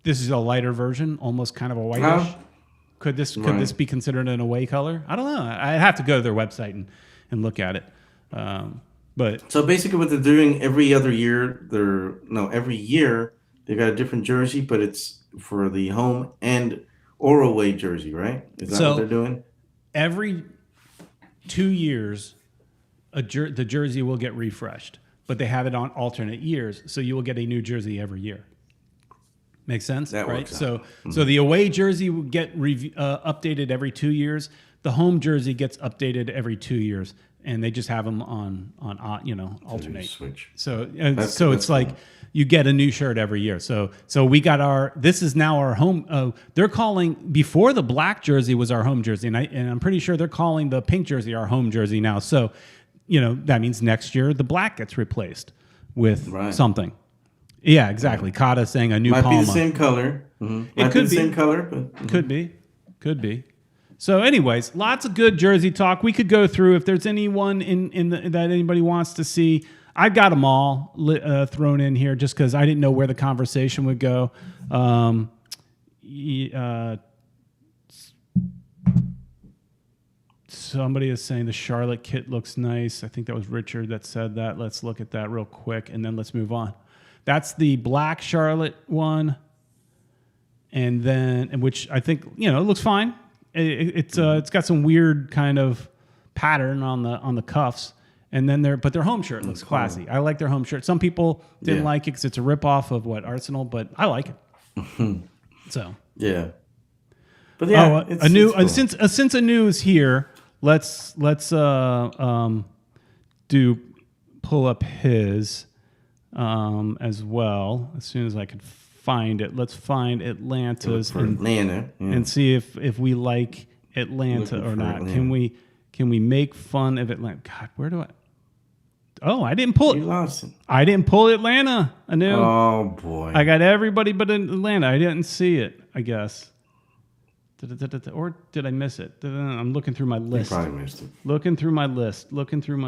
this is a lighter version, almost kind of a whitish. Could this be considered an away color? I don't know. I'd have to go to their website and look at it. But so basically, what they're doing every year they've got a different jersey, but it's for the home and or away jersey, right? Is that what they're doing? Every 2 years, the jersey will get refreshed, but they have it on alternate years, so you will get a new jersey every year. Makes sense, that right? Works so, out. So the away jersey will get updated every 2 years. The home jersey gets updated every 2 years, and they just have them on alternate. Switch. So it's like you get a new shirt every year. So we got this is now our home. They're calling, before the black jersey was our home jersey, and I'm pretty sure they're calling the pink jersey our home jersey now. So, that means next year the black gets replaced with something. Yeah, exactly. Kata saying a new Might Palma. be the same color. Mm-hmm. It could be the same color, but could be. So, anyways, lots of good jersey talk. We could go through if there's anyone that anybody wants to see. I've got them all thrown in here just because I didn't know where the conversation would go. Somebody is saying the Charlotte kit looks nice. I think that was Richard that said that. Let's look at that real quick, and then let's move on. That's the black Charlotte one, and then which I think it looks fine. It's got some weird kind of pattern on the cuffs, and then their home shirt looks classy. I like their home shirt. Some people didn't like it because it's a ripoff of Arsenal, but I like it. So yeah, but yeah, it's cool. Since a new is here, let's pull up his as well as soon as I could find it. Let's find Atlanta's and see if we like Atlanta or not. Atlanta. Can we make fun of Atlanta? God, where do I? Oh, I didn't pull it. You lost it. I didn't pull Atlanta. I knew. Oh boy. I got everybody but Atlanta. I didn't see it, I guess. Or did I miss it? I'm looking through my list. You probably missed it. Looking through my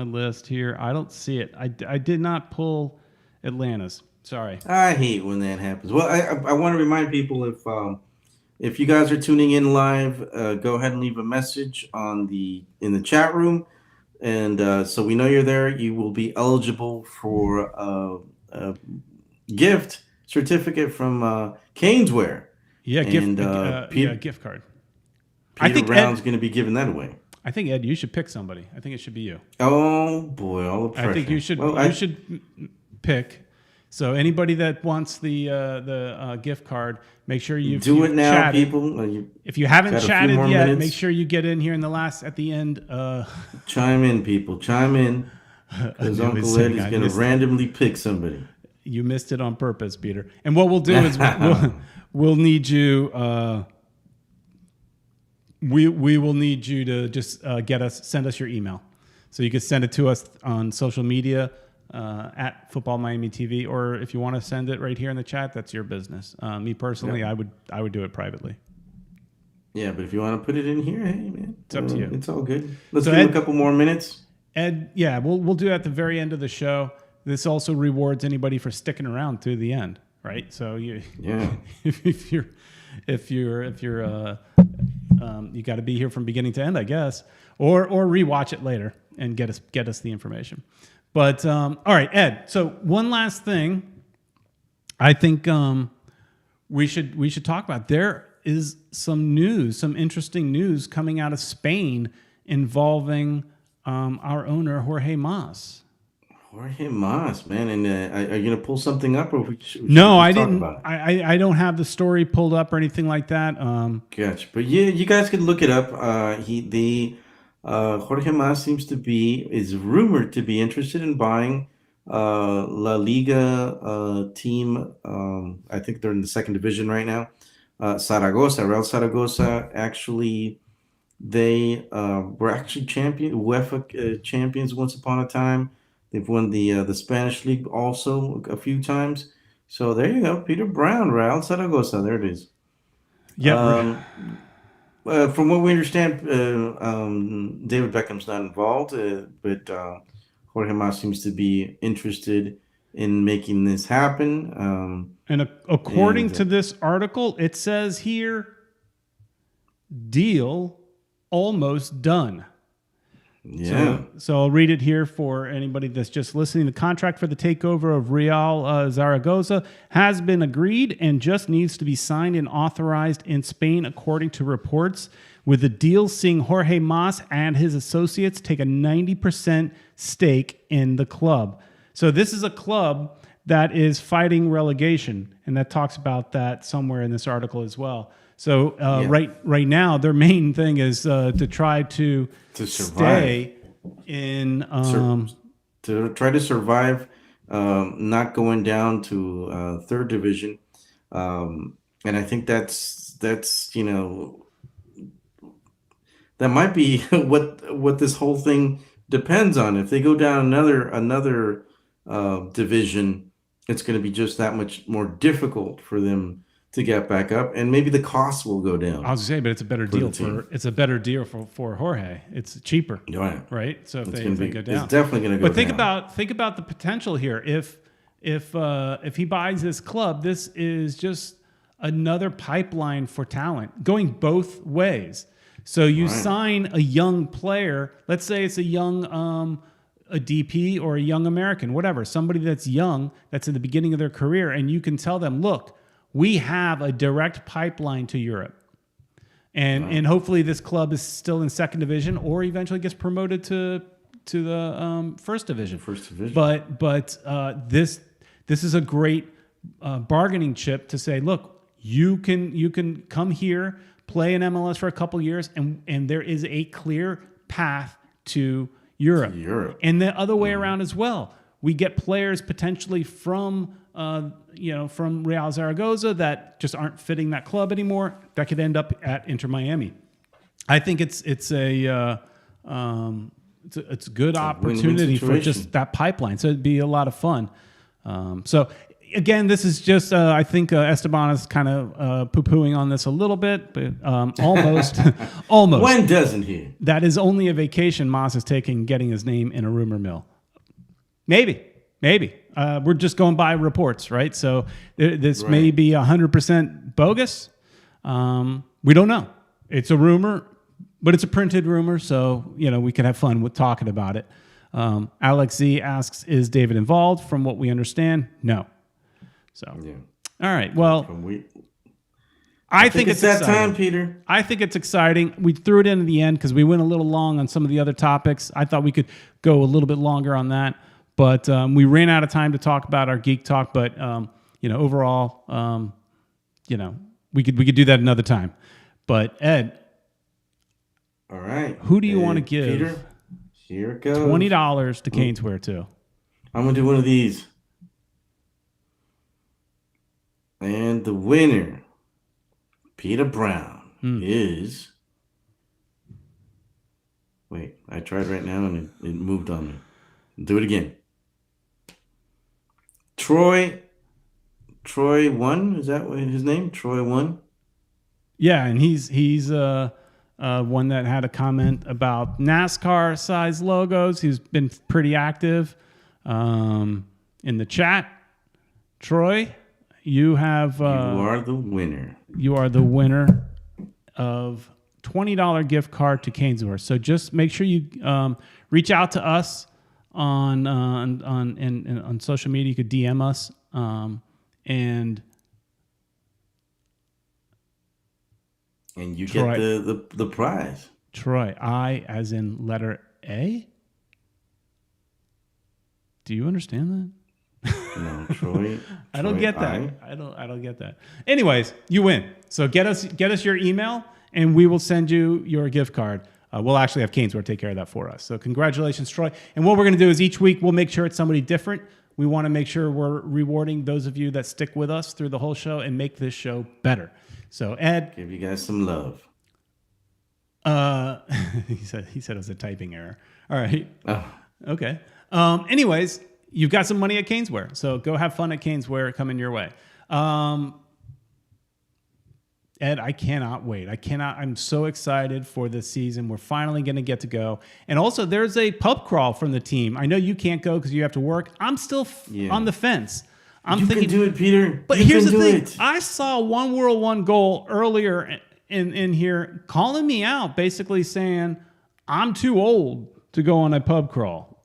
list here. I don't see it. I did not pull Atlanta's. Sorry. I hate when that happens. Well, I want to remind people if you guys are tuning in live, go ahead and leave a message in the chat room, and so we know you're there. You will be eligible for a gift certificate from Caneswear. Yeah, gift card. I think Brown's going to be giving that away. I think, Ed, you should pick somebody. I think it should be you. Oh boy, all the pressure. I think you should pick. So anybody that wants the gift card, make sure you do it now, people. If you haven't chatted yet, make sure you get in here at the end. Chime in, people. Chime in. Because Uncle Ed is going to randomly pick somebody. You missed it on purpose, Peter. And what we'll do is we'll need you. We will need you to just send us your email, so you can send it to us on social media. at Futbol Miami TV, or if you want to send it right here in the chat, that's your business. Me personally, Yep. I would do it privately. Yeah, but if you want to put it in here, hey man, It's up to you. It's all good. Let's So give him Ed- a couple more minutes. Ed, yeah, we'll do it at the very end of the show. This also rewards anybody for sticking around to the end, right? So you if you're you got to be here from beginning to end, I guess, or rewatch it later and get us the information. But all right, Ed. So one last thing, I think we should talk about. There is some interesting news coming out of Spain involving our owner Jorge Mas. Jorge Mas, man, and are you gonna pull something up, or we should No, I talk didn't. about it? I don't have the story pulled up or anything like that. Gotcha. But yeah, you guys could look it up. Jorge Mas is rumored to be interested in buying La Liga team. I think they're in the second division right now. Real Zaragoza. Actually, they were actually UEFA champions once upon a time. They've won the Spanish league also a few times. So there you go, Peter Brown, Real Zaragoza. There it is. Yeah. From what we understand, David Beckham's not involved, but Jorge Mas seems to be interested in making this happen. And according to this article, it says here, deal almost done. Yeah. So I'll read it here for anybody that's just listening. The contract for the takeover of Real Zaragoza has been agreed and just needs to be signed and authorized in Spain, according to reports, with the deal seeing Jorge Mas and his associates take a 90% stake in the club. So this is a club that is fighting relegation, and that talks about that somewhere in this article as well. So right now, their main thing is to try to stay in to try to survive, not going down to third division, and I think that's that might be what this whole thing depends on. If they go down another division, it's going to be just that much more difficult for them to get back up, and maybe the costs will go down. I was going to say, but it's a better deal for Jorge. It's cheaper, right? So if they go down, it's definitely going to go down. But think about the potential here. If he buys this club, this is just another pipeline for talent going both ways. So you sign a young player. Let's say it's a young a DP or a young American, whatever, somebody that's young, that's in the beginning of their career, and you can tell them, look, we have a direct pipeline to Europe. And hopefully this club is still in second division or eventually gets promoted to the first division. But this is a great bargaining chip to say, look, you can come here, play in MLS for a couple years, and there is a clear path to Europe. And the other way around as well. We get players potentially from Real Zaragoza that just aren't fitting that club anymore, that could end up at Inter Miami. I think it's a good opportunity for just that pipeline. So it'd be a lot of fun. So again, this is just I think Esteban is kind of poo-pooing on this a little bit, but almost. When doesn't he? That is only a vacation Mas is taking, getting his name in a rumor mill. Maybe. We're just going by reports, right? So this may be 100% bogus. We don't know. It's a rumor, but it's a printed rumor, so we can have fun with talking about it. Alex Z asks, is David involved? From what we understand, no. So, all right. Well, I think it's that exciting. time, Peter. I think it's exciting. We threw it in at the end because we went a little long on some of the other topics. I thought we could go a little bit longer on that. But we ran out of time to talk about our geek talk. But overall, we could do that another time. But Ed, all right, who do you want to give Peter? Here it goes. $20 to Caneswear to? I'm gonna do one of these, and the winner, Peter Brown, is. Wait, I tried right now and it moved on me. Do it again. Troy One, is that what his name? Troy One. Yeah, and he's one that had a comment about NASCAR size logos. He's been pretty active in the chat. Troy, you have You are the winner. You are the winner of $20 gift card to Canesworth. So just make sure you reach out to us on social media. You could DM us and you Troy, get the prize. Troy, I as in letter A. Do you understand that? No, Troy. I don't get that. I don't get that. Anyways, you win. So get us your email, and we will send you your gift card. We'll actually have Canesworth take care of that for us. So congratulations, Troy. And what we're going to do is each week we'll make sure it's somebody different. We want to make sure we're rewarding those of you that stick with us through the whole show and make this show better. So Ed, give you guys some love. He said it was a typing error. All right. Oh. Okay. Anyways, you've got some money at Canesworth, so go have fun at Canesworth coming your way. Ed, I cannot wait. I'm so excited for this season. We're finally going to get to go. And also, there's a pub crawl from the team. I know you can't go because you have to work. I'm still on the fence. You can do it, Peter. But here's the thing. I saw One World, One Goal earlier in here calling me out, basically saying, I'm too old to go on a pub crawl.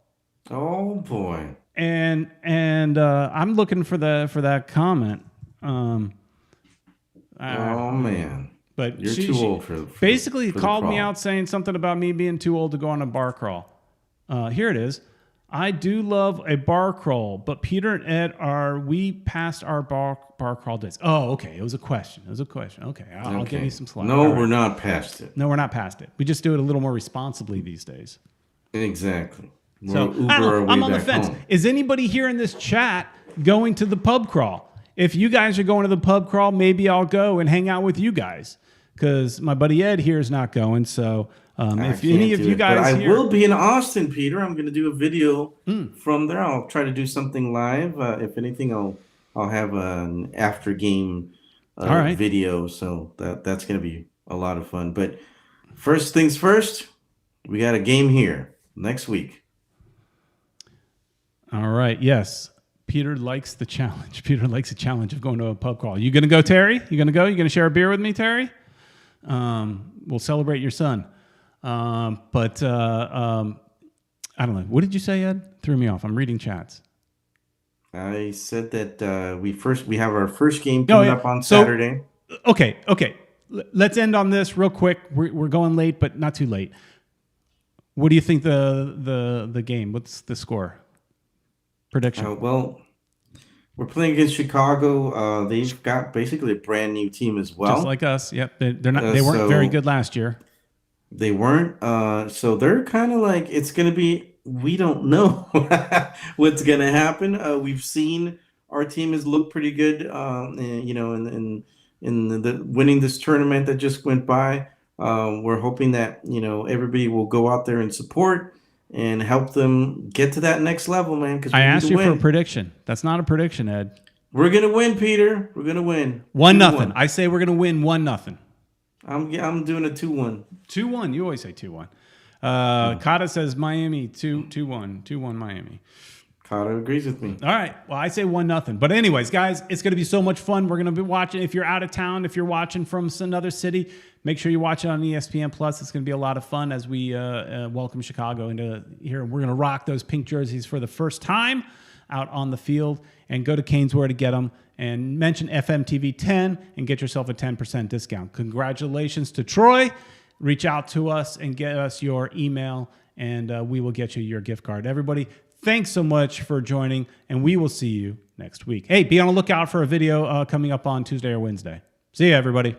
Oh, boy. And I'm looking for that comment. Oh man! But you're too old for basically for called me out saying something about me being too old to go on a bar crawl. Here it is. I do love a bar crawl, but Peter and Ed, are we past our bar crawl days? Oh, okay. It was a question. Okay, I'll give you some slack. No, we're not past it. No, we're not past it. We just do it a little more responsibly these days. Exactly. So I'm on the fence. Home. Is anybody here in this chat going to the pub crawl? If you guys are going to the pub crawl, maybe I'll go and hang out with you guys because my buddy Ed here is not going. So if any of you guys, I will be in Austin, Peter. I'm going to do a video from there. I'll try to do something live. If anything, I'll have an after game video. So that's going to be a lot of fun. But first things first, we got a game here next week. All right. Yes. Peter likes the challenge. Peter likes the challenge of going to a pub crawl. You going to go, Terry? You going to go? You going to share a beer with me, Terry? We'll celebrate your son. I don't know. What did you say, Ed? Threw me off. I'm reading chats. I said that we have our first game coming up on Saturday. Okay. Let's end on this real quick. We're going late, but not too late. What do you think the game? What's the score? Prediction. Well, we're playing against Chicago. They've got basically a brand new team as well, just like us. Yep, they're not. They weren't very good last year. They weren't. So they're kind of like it's going to be. We don't know what's going to happen. We've seen our team has looked pretty good. In the winning this tournament that just went by. We're hoping that everybody will go out there and support and help them get to that next level, man. Because I asked you for a prediction. That's not a prediction, Ed. We're gonna win, Peter. We're gonna win. 1-0. I say we're gonna win 1-0. I'm doing a 2-1. 2-1. You always say 2-1. Kata says Miami 2-1. 2-1 Miami. Kata agrees with me. All right. Well, I say 1-0. But anyways, guys, it's going to be so much fun. We're going to be watching. If you're out of town, if you're watching from another city, make sure you watch it on ESPN Plus. It's going to be a lot of fun as we welcome Chicago into here. We're going to rock those pink jerseys for the first time out on the field, and go to Canesworth to get them and mention FMTV 10 and get yourself a 10% discount. Congratulations to Troy. Reach out to us and get us your email, and we will get you your gift card. Everybody, thanks so much for joining, and we will see you next week. Hey, be on the lookout for a video coming up on Tuesday or Wednesday. See you, everybody.